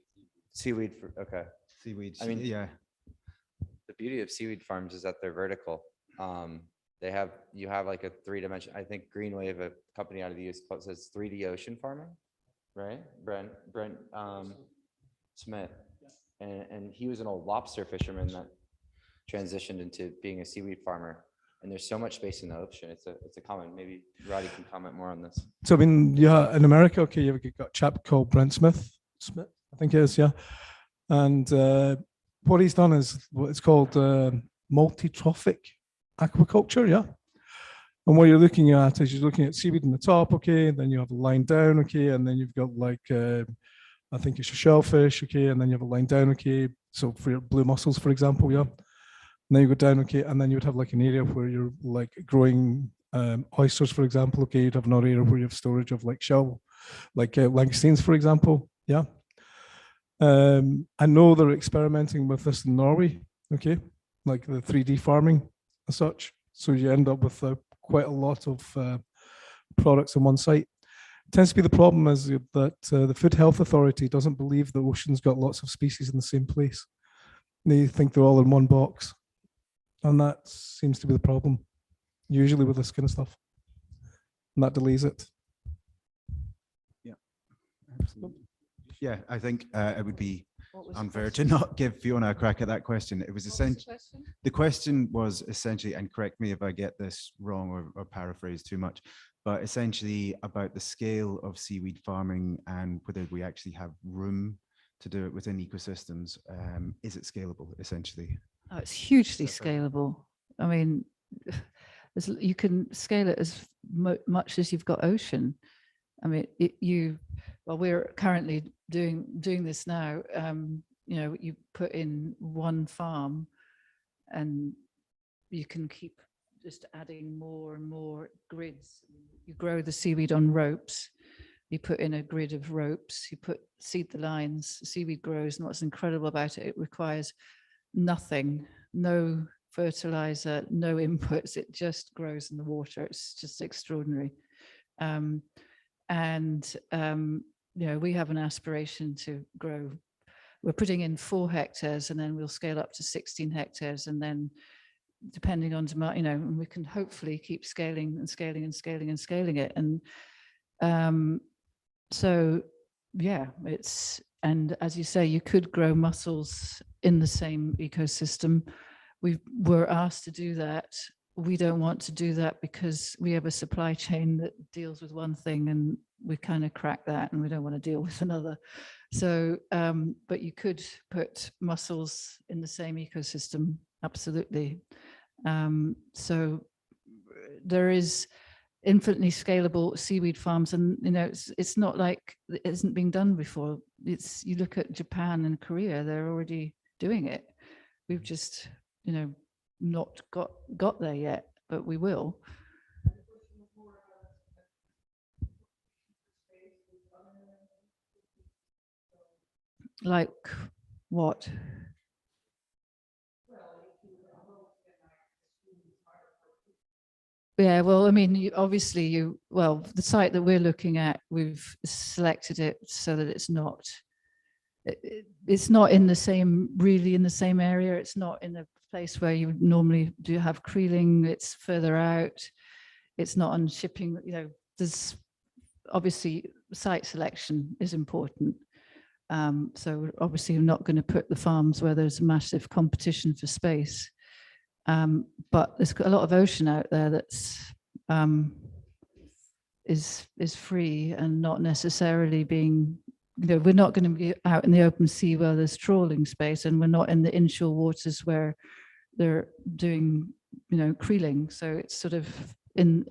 D: Seaweed, okay.
A: Seaweed.
D: I mean,
A: yeah.
D: The beauty of seaweed farms is that they're vertical. You have like a 3-dimension, I think Greenwave, a company out of the US, says 3D ocean farming, right? Brent Smith. And he was an old lobster fisherman that transitioned into being a seaweed farmer. And there's so much space in the ocean. It's a common, maybe Roddy can comment more on this.
C: So I mean, yeah, in America, okay, you've got a chap called Brent Smith, I think it is, yeah. And what he's done is what it's called multi-trophic aquaculture, yeah. And what you're looking at is you're looking at seaweed in the top, okay, and then you have a line down, okay, and then you've got like, I think it's a shellfish, okay, and then you have a line down, okay. So for your blue mussels, for example, yeah. And then you go down, okay, and then you would have like an area where you're like growing oysters, for example, okay, you'd have another area where you have storage of like shell, like langoustines, for example, yeah. I know they're experimenting with this in Norway, okay, like the 3D farming as such. So you end up with quite a lot of products on one site. It tends to be the problem is that the Food Health Authority doesn't believe the ocean's got lots of species in the same place. They think they're all in one box. And that seems to be the problem, usually with this kind of stuff. And that delays it.
A: Yeah, absolutely. Yeah, I think it would be unfair to not give Fiona a crack at that question. It was essentially the question was essentially, and correct me if I get this wrong or paraphrase too much, but essentially about the scale of seaweed farming and whether we actually have room to do it within ecosystems. Is it scalable, essentially?
G: Oh, it's hugely scalable. I mean, you can scale it as much as you've got ocean. I mean, well, we're currently doing this now. You know, you put in one farm and you can keep just adding more and more grids. You grow the seaweed on ropes. You put in a grid of ropes, you seed the lines, seaweed grows, and what's incredible about it, it requires nothing, no fertilizer, no inputs, it just grows in the water. It's just extraordinary. You know, we have an aspiration to grow. We're putting in 4 hectares and then we'll scale up to 16 hectares. And then depending on demand, you know, and we can hopefully keep scaling and scaling and scaling and scaling it. And so, yeah, and as you say, you could grow mussels in the same ecosystem. We were asked to do that. We don't want to do that because we have a supply chain that deals with one thing and we kind of crack that and we don't want to deal with another. So, but you could put mussels in the same ecosystem, absolutely. So there is infinitely scalable seaweed farms, and you know it's not like it isn't being done before. You look at Japan and Korea, they're already doing it. We've just, you know, not got there yet, but we will. Like what? Yeah, well, I mean, obviously the site that we're looking at, we've selected it so that it's not in the same, really in the same area. It's not in a place where you would normally do have creeling. It's further out. It's not on shipping, you know, there's obviously site selection is important. So obviously we're not going to put the farms where there's massive competition for space. But there's a lot of ocean out there that's is free and not necessarily being, you know, we're not going to be out in the open sea where there's trawling space, and we're not in the inshore waters where they're doing, you know, creeling. So it's sort of in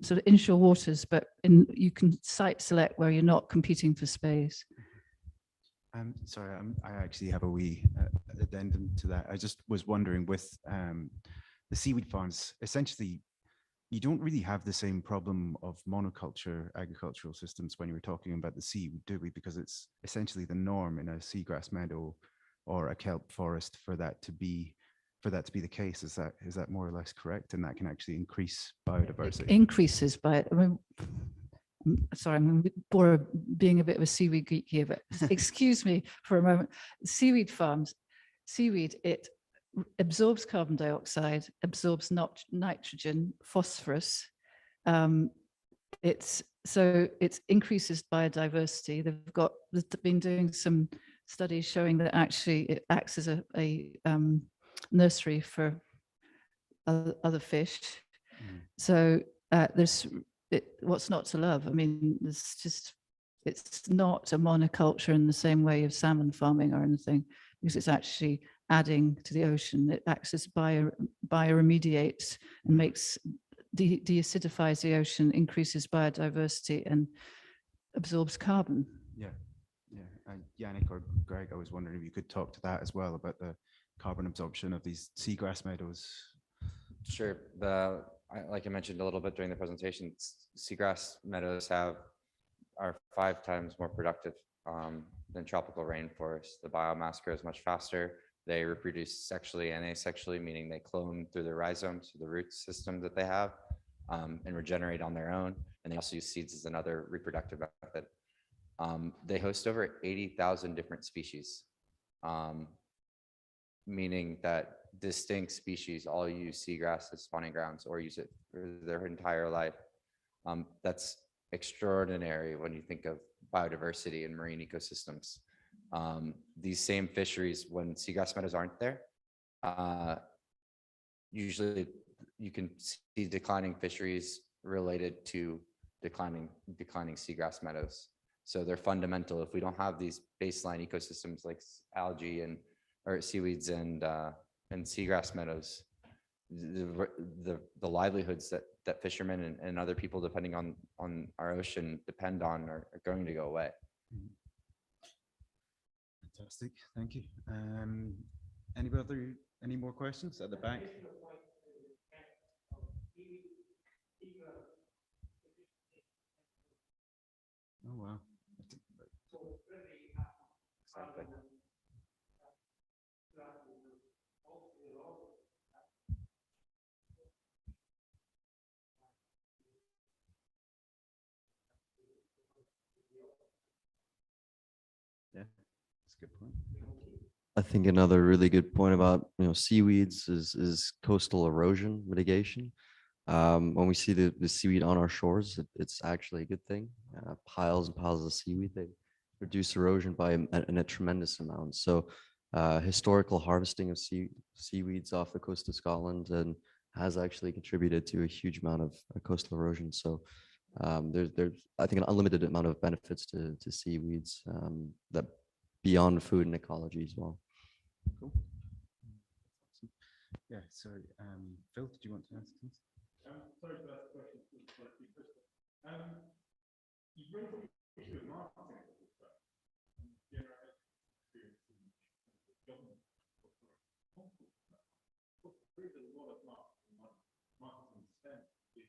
G: sort of inshore waters, but you can site select where you're not competing for space.
A: Sorry, I actually have a wee addendum to that. I just was wondering with the seaweed farms, essentially, you don't really have the same problem of monoculture agricultural systems when you were talking about the sea, do we? Because it's essentially the norm in a seagrass meadow or a kelp forest for that to be for that to be the case. Is that more or less correct? And that can actually increase biodiversity.
G: Increases by, I mean, sorry, I'm being a bit of a seaweed geek here, but excuse me for a moment. Seaweed farms, seaweed, it absorbs carbon dioxide, absorbs nitrogen, phosphorus. It increases biodiversity. They've been doing some studies showing that actually it acts as a nursery for other fish. So what's not to love? I mean, it's not a monoculture in the same way of salmon farming or anything, because it's actually adding to the ocean. It acts as bioremediates and deacidifies the ocean, increases biodiversity and absorbs carbon.
A: Yeah. And Yannick or Greg, I was wondering if you could talk to that as well about the carbon absorption of these seagrass meadows.
D: Sure. Like I mentioned a little bit during the presentation, seagrass meadows are 5 times more productive than tropical rainforests. The biomass grows much faster. They reproduce sexually and asexually, meaning they clone through the rhizomes, the root system that they have, and regenerate on their own. And they also use seeds as another reproductive method. They host over 80,000 different species, meaning that distinct species all use seagrass as spawning grounds or use it for their entire life. That's extraordinary when you think of biodiversity and marine ecosystems. These same fisheries, when seagrass meadows aren't there, usually you can see declining fisheries related to declining seagrass meadows. So they're fundamental. If we don't have these baseline ecosystems like algae or seaweeds and seagrass meadows, the livelihoods that fishermen and other people depending on our ocean depend on are going to go away.
A: Fantastic, thank you. Any more questions at the back? Oh wow.
D: Exactly.
A: Yeah, that's a good point.
F: I think another really good point about seaweeds is coastal erosion mitigation. When we see the seaweed on our shores, it's actually a good thing. Piles and piles of seaweed, they reduce erosion by a tremendous amount. So historical harvesting of seaweeds off the coast of Scotland and has actually contributed to a huge amount of coastal erosion. So there's I think an unlimited amount of benefits to seaweeds that beyond food and ecology as well.
A: Cool. Awesome. Yeah, sorry. Phil, did you want to ask this?
B: Sorry to ask a question. You've raised the issue of marketing. There is a lot of marketing spent in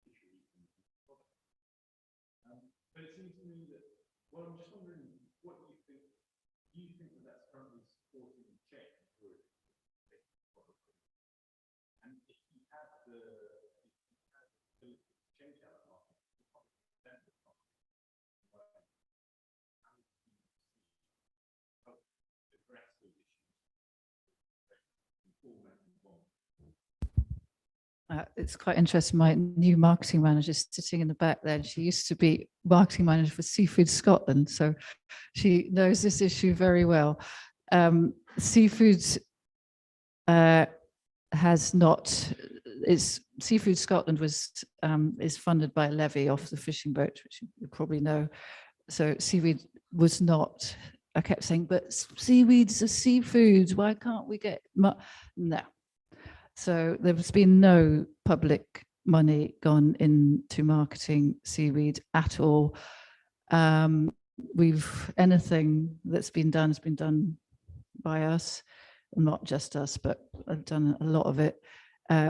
B: fisheries and products. But it seems to me that, well, I'm just wondering what you think. Do you think that that's currently supporting change, or is it probably? And if you have the ability to change that market, how do you see how to address those issues?
G: It's quite interesting. My new marketing manager is sitting in the back there, and she used to be marketing manager for Seafood Scotland, so she knows this issue very well. Seafood has not. Seafood Scotland is funded by a levy off the fishing boat, which you probably know. So seaweed was not. I kept saying, but seaweeds are seafood. Why can't we get no? So there's been no public money gone into marketing seaweed at all. Anything that's been done has been done by us, not just us, but I've done a lot of it.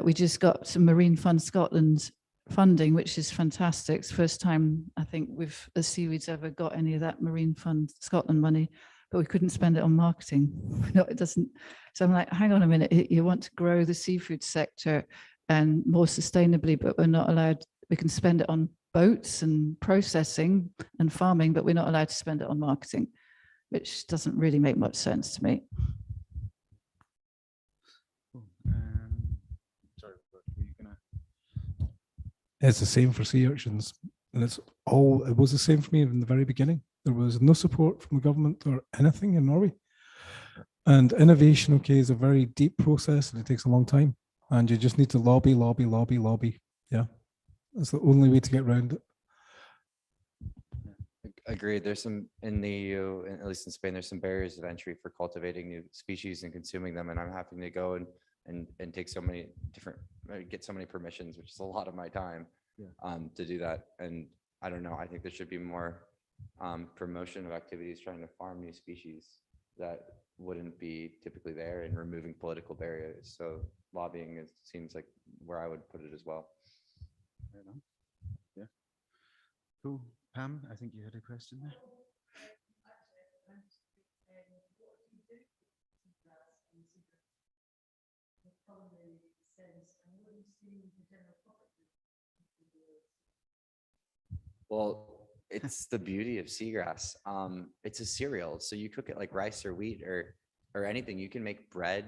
G: We just got some Marine Fund Scotland funding, which is fantastic. It's the first time I think the seaweeds ever got any of that Marine Fund Scotland money. but we couldn't spend it on marketing. No, it doesn't. So I'm like, hang on a minute, you want to grow the seafood sector and more sustainably, but we're not allowed, we can spend it on boats and processing and farming, but we're not allowed to spend it on marketing, which doesn't really make much sense to me.
A: Sorry, were you gonna?
C: It's the same for sea urchins, and it was the same for me in the very beginning. There was no support from the government or anything in Norway. And innovation, okay, is a very deep process and it takes a long time. And you just need to lobby. Yeah, that's the only way to get around it.
D: Agreed. There's some in the EU, at least in Spain, there's some barriers of entry for cultivating new species and consuming them. And I'm having to go and take so many different, get so many permissions, which is a lot of my time to do that. And I don't know, I think there should be more promotion of activities trying to farm new species that wouldn't be typically there, and removing political barriers. So lobbying seems like where I would put it as well.
A: Fair enough. Yeah. Cool. Pam, I think you had a question there.
D: Well, it's the beauty of seagrass. It's a cereal, so you cook it like rice or wheat or anything. You can make bread,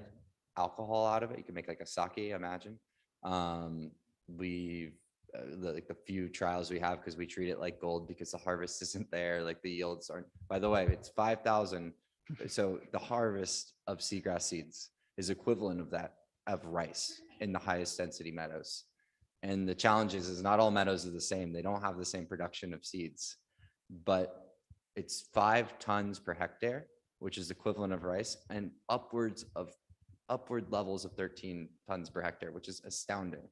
D: alcohol out of it. You can make like a sake, imagine. Like the few trials we have, because we treat it like gold because the harvest isn't there, like the yields aren't. By the way, it's 5,000. So the harvest of seagrass seeds is equivalent of that of rice in the highest density meadows. And the challenge is not all meadows are the same. They don't have the same production of seeds, but it's 5 tons per hectare, which is equivalent of rice, and upward levels of 13 tons per hectare, which is astounding.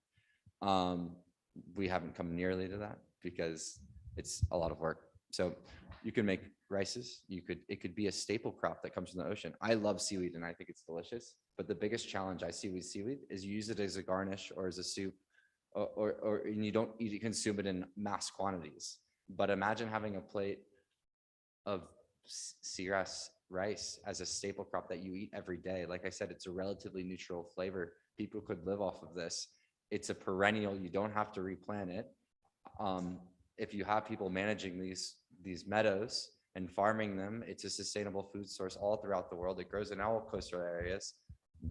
D: We haven't come nearly to that because it's a lot of work. So you can make rices. It could be a staple crop that comes from the ocean. I love seaweed and I think it's delicious, but the biggest challenge I see with seaweed is you use it as a garnish or as a soup, or and you don't consume it in mass quantities. But imagine having a plate of seagrass rice as a staple crop that you eat every day. Like I said, it's a relatively neutral flavor. People could live off of this. It's a perennial. You don't have to replant it. If you have people managing these meadows and farming them, it's a sustainable food source all throughout the world. It grows in all coastal areas.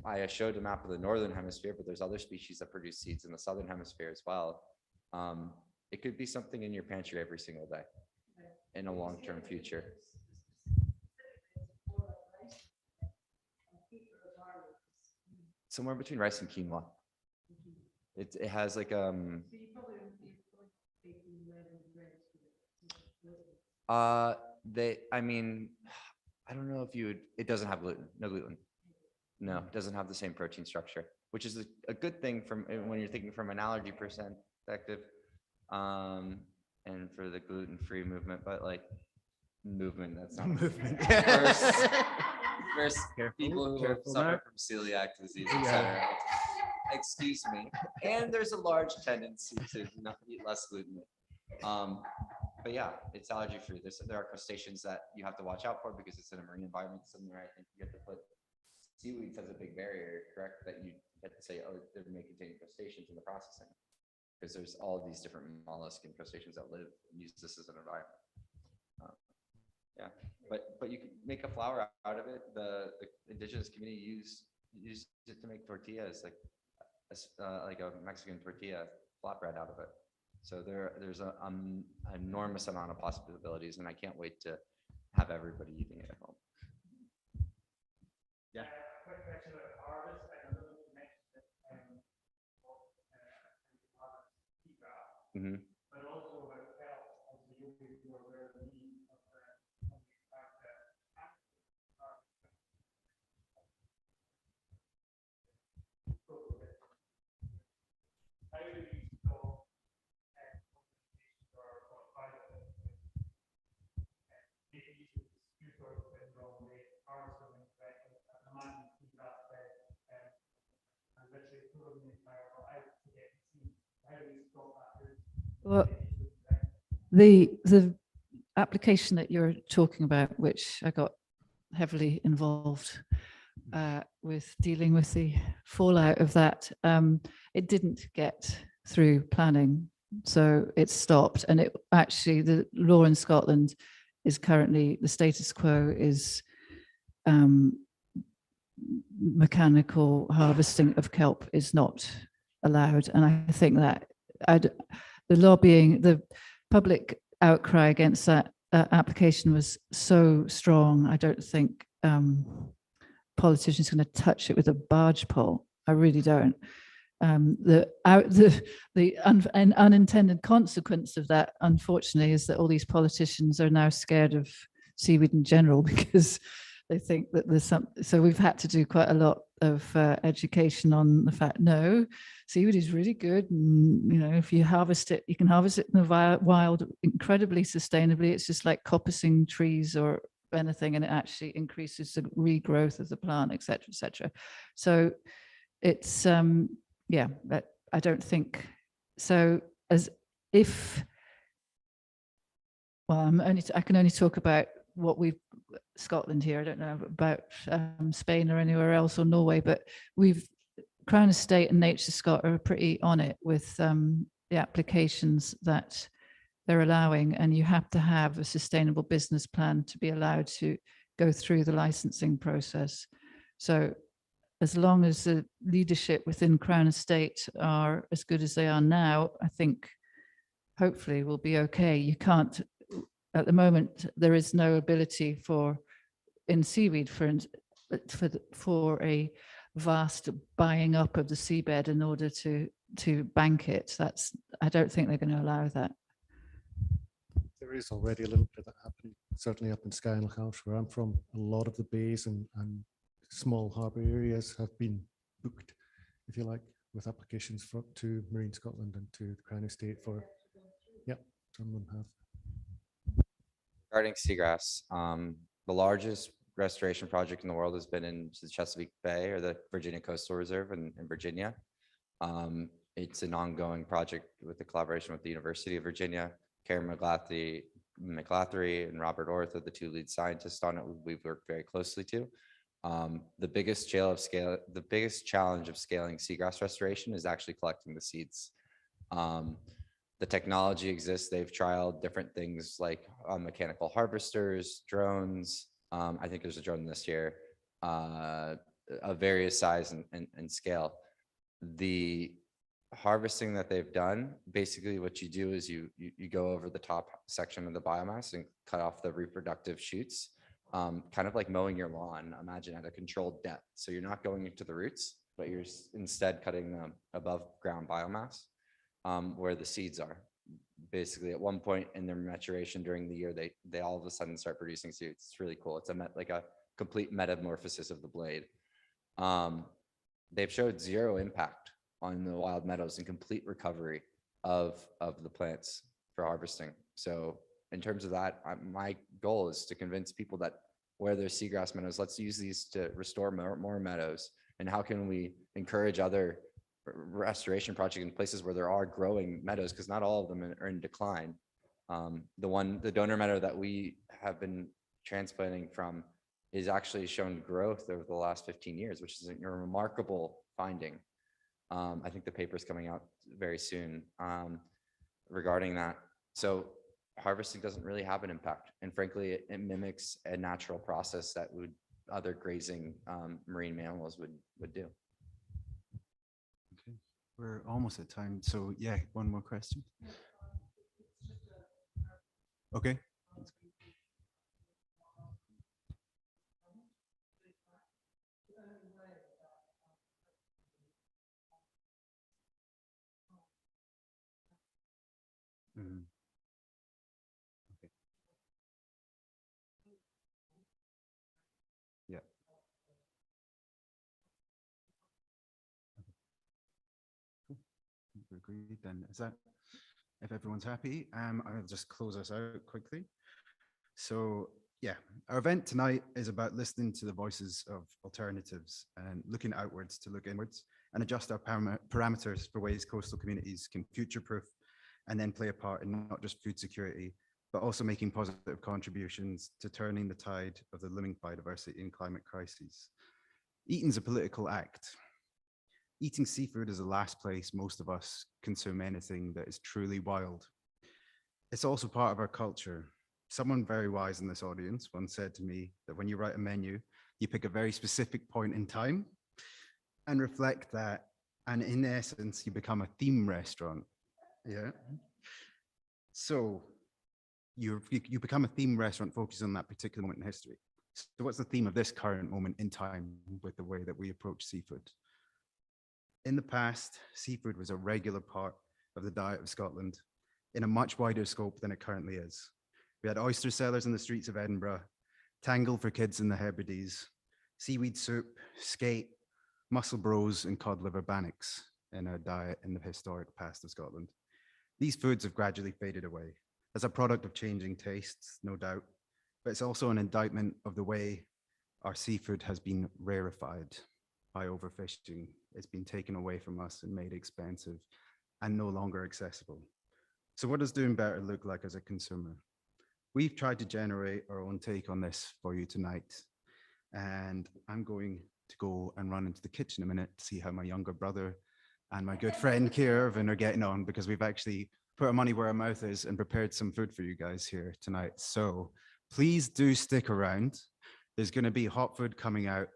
D: I showed a map of the northern hemisphere, but there's other species that produce seeds in the southern hemisphere as well. It could be something in your pantry every single day in a long-term future. Somewhere between rice and quinoa. It has like I mean, I don't know if you would. It doesn't have gluten. No gluten. No, it doesn't have the same protein structure, which is a good thing from when you're thinking from an allergy perspective, and for the gluten-free movement. But like movement, that's not movement. First people who suffer from celiac disease, etc. Excuse me. And there's a large tendency to not eat less gluten. But yeah, it's allergy free. There are crustaceans that you have to watch out for because it's in a marine environment. Somewhere I think you have to put seaweeds has a big barrier, correct? That you have to say, oh, they may contain crustaceans in the processing, because there's all of these different mollusks and crustaceans that live and use this as an environment. Yeah, but you can make a flour out of it. The indigenous community used it to make tortillas, like a Mexican tortilla flatbread out of it. So there's an enormous amount of possibilities, and I can't wait to have everybody eating it at home. Yeah.
H: Quick question about harvest. I know that you mentioned that but also about health. Also, you'll be more aware of the need of the fact that how do you stop or private maybe you should dispute or in wrong way, harvest them incorrectly, imagine feedback and literally throw them in the fire or out to get seed. How do you stop that?
G: Well, the application that you're talking about, which I got heavily involved with dealing with the fallout of that. It didn't get through planning, so it stopped. And it actually, the law in Scotland is currently, the status quo is mechanical harvesting of kelp is not allowed. And I think that the lobbying, the public outcry against that application was so strong. I don't think politicians are going to touch it with a barge pole. I really don't. The unintended consequence of that, unfortunately, is that all these politicians are now scared of seaweed in general because they think that there's some. So we've had to do quite a lot of education on the fact, no, seaweed is really good. And, you know, if you harvest it, you can harvest it in the wild incredibly sustainably. It's just like coppicing trees or anything, and it actually increases the regrowth of the plant, et cetera, et cetera. So it's, yeah, but I don't think so. As if, well, I can only talk about what we've Scotland here. I don't know about Spain or anywhere else, or Norway, but Crown Estate and Nature Scot are pretty on it with the applications that they're allowing, and you have to have a sustainable business plan to be allowed to go through the licensing process. So as long as the leadership within Crown Estate are as good as they are now, I think hopefully we'll be okay. You can't, at the moment, there is no ability in seaweed for a vast buying up of the seabed in order to bank it. I don't think they're going to allow that.
E: There is already a little bit of that happening, certainly up in Skye and Lancashire, where I'm from. A lot of the bays and small harbour areas have been booked, if you like, with applications to Marine Scotland and to the Crown Estate for, yeah, some of them have.
D: Regarding seagrass, the largest restoration project in the world has been in the Chesapeake Bay or the Virginia Coastal Reserve in Virginia. It's an ongoing project with the collaboration with the University of Virginia. Karen McGlathery and Robert Orth are the two lead scientists on it. We've worked very closely to. The biggest challenge of scaling seagrass restoration is actually collecting the seeds. The technology exists. They've trialed different things like mechanical harvesters, drones. I think there's a drone this year of various size and scale. The harvesting that they've done, basically what you do is you go over the top section of the biomass and cut off the reproductive shoots, kind of like mowing your lawn, imagine at a controlled depth. So you're not going into the roots, but you're instead cutting them above ground biomass where the seeds are. Basically at one point in their maturation during the year, they all of a sudden start producing seeds. It's really cool. It's like a complete metamorphosis of the blade. They've showed zero impact on the wild meadows and complete recovery of the plants for harvesting. So in terms of that, my goal is to convince people that where there's seagrass meadows, let's use these to restore more meadows. And how can we encourage other restoration projects in places where there are growing meadows, because not all of them are in decline. The donor meadow that we have been transplanting from is actually shown growth over the last 15 years, which is a remarkable finding. I think the paper is coming out very soon regarding that. So harvesting doesn't really have an impact. And frankly, it mimics a natural process that other grazing marine mammals would do.
A: Okay, we're almost at time. So yeah, one more question. Okay. Mhm. Okay. Yeah. Okay. Cool. We're agreed then. Is that, if everyone's happy, I'll just close us out quickly. So yeah, our event tonight is about listening to the voices of alternatives and looking outwards to look inwards and adjust our parameters for ways coastal communities can future-proof and then play a part in not just food security, but also making positive contributions to turning the tide of the looming biodiversity and climate crises. Eating's a political act. Eating seafood is the last place most of us consume anything that is truly wild. It's also part of our culture. Someone very wise in this audience once said to me that when you write a menu, you pick a very specific point in time and reflect that, and in essence, you become a theme restaurant. Yeah. So you become a theme restaurant focused on that particular moment in history. So what's the theme of this current moment in time with the way that we approach seafood? In the past, seafood was a regular part of the diet of Scotland in a much wider scope than it currently is. We had oyster sellers in the streets of Edinburgh, tangle for kids in the Hebrides, seaweed soup, skate, mussel bros, and cod liver bannocks in our diet in the historic past of Scotland. These foods have gradually faded away as a product of changing tastes, no doubt, but it's also an indictment of the way our seafood has been rarefied by overfishing. It's been taken away from us and made expensive and no longer accessible. So what does doing better look like as a consumer? We've tried to generate our own take on this for you tonight. And I'm going to go and run into the kitchen a minute to see how my younger brother and my good friend Kieran are getting on, because we've actually put our money where our mouth is and prepared some food for you guys here tonight. So please do stick around. There's going to be hot food coming out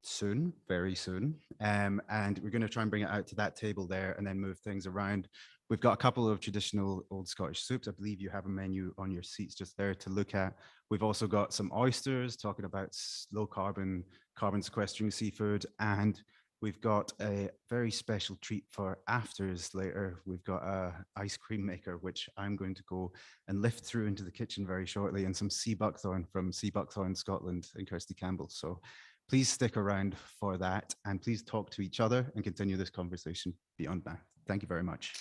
A: soon, very soon. And we're going to try and bring it out to that table there and then move things around. We've got a couple of traditional old Scottish soups. I believe you have a menu on your seats just there to look at. We've also got some oysters, talking about low carbon sequestering seafood. And we've got a very special treat for afters later. We've got a ice cream maker, which I'm going to go and lift through into the kitchen very shortly, and some sea buckthorn from Sea Buckthorn Scotland and Kirsty Campbell. So please stick around for that, and please talk to each other and continue this conversation beyond that. Thank you very much.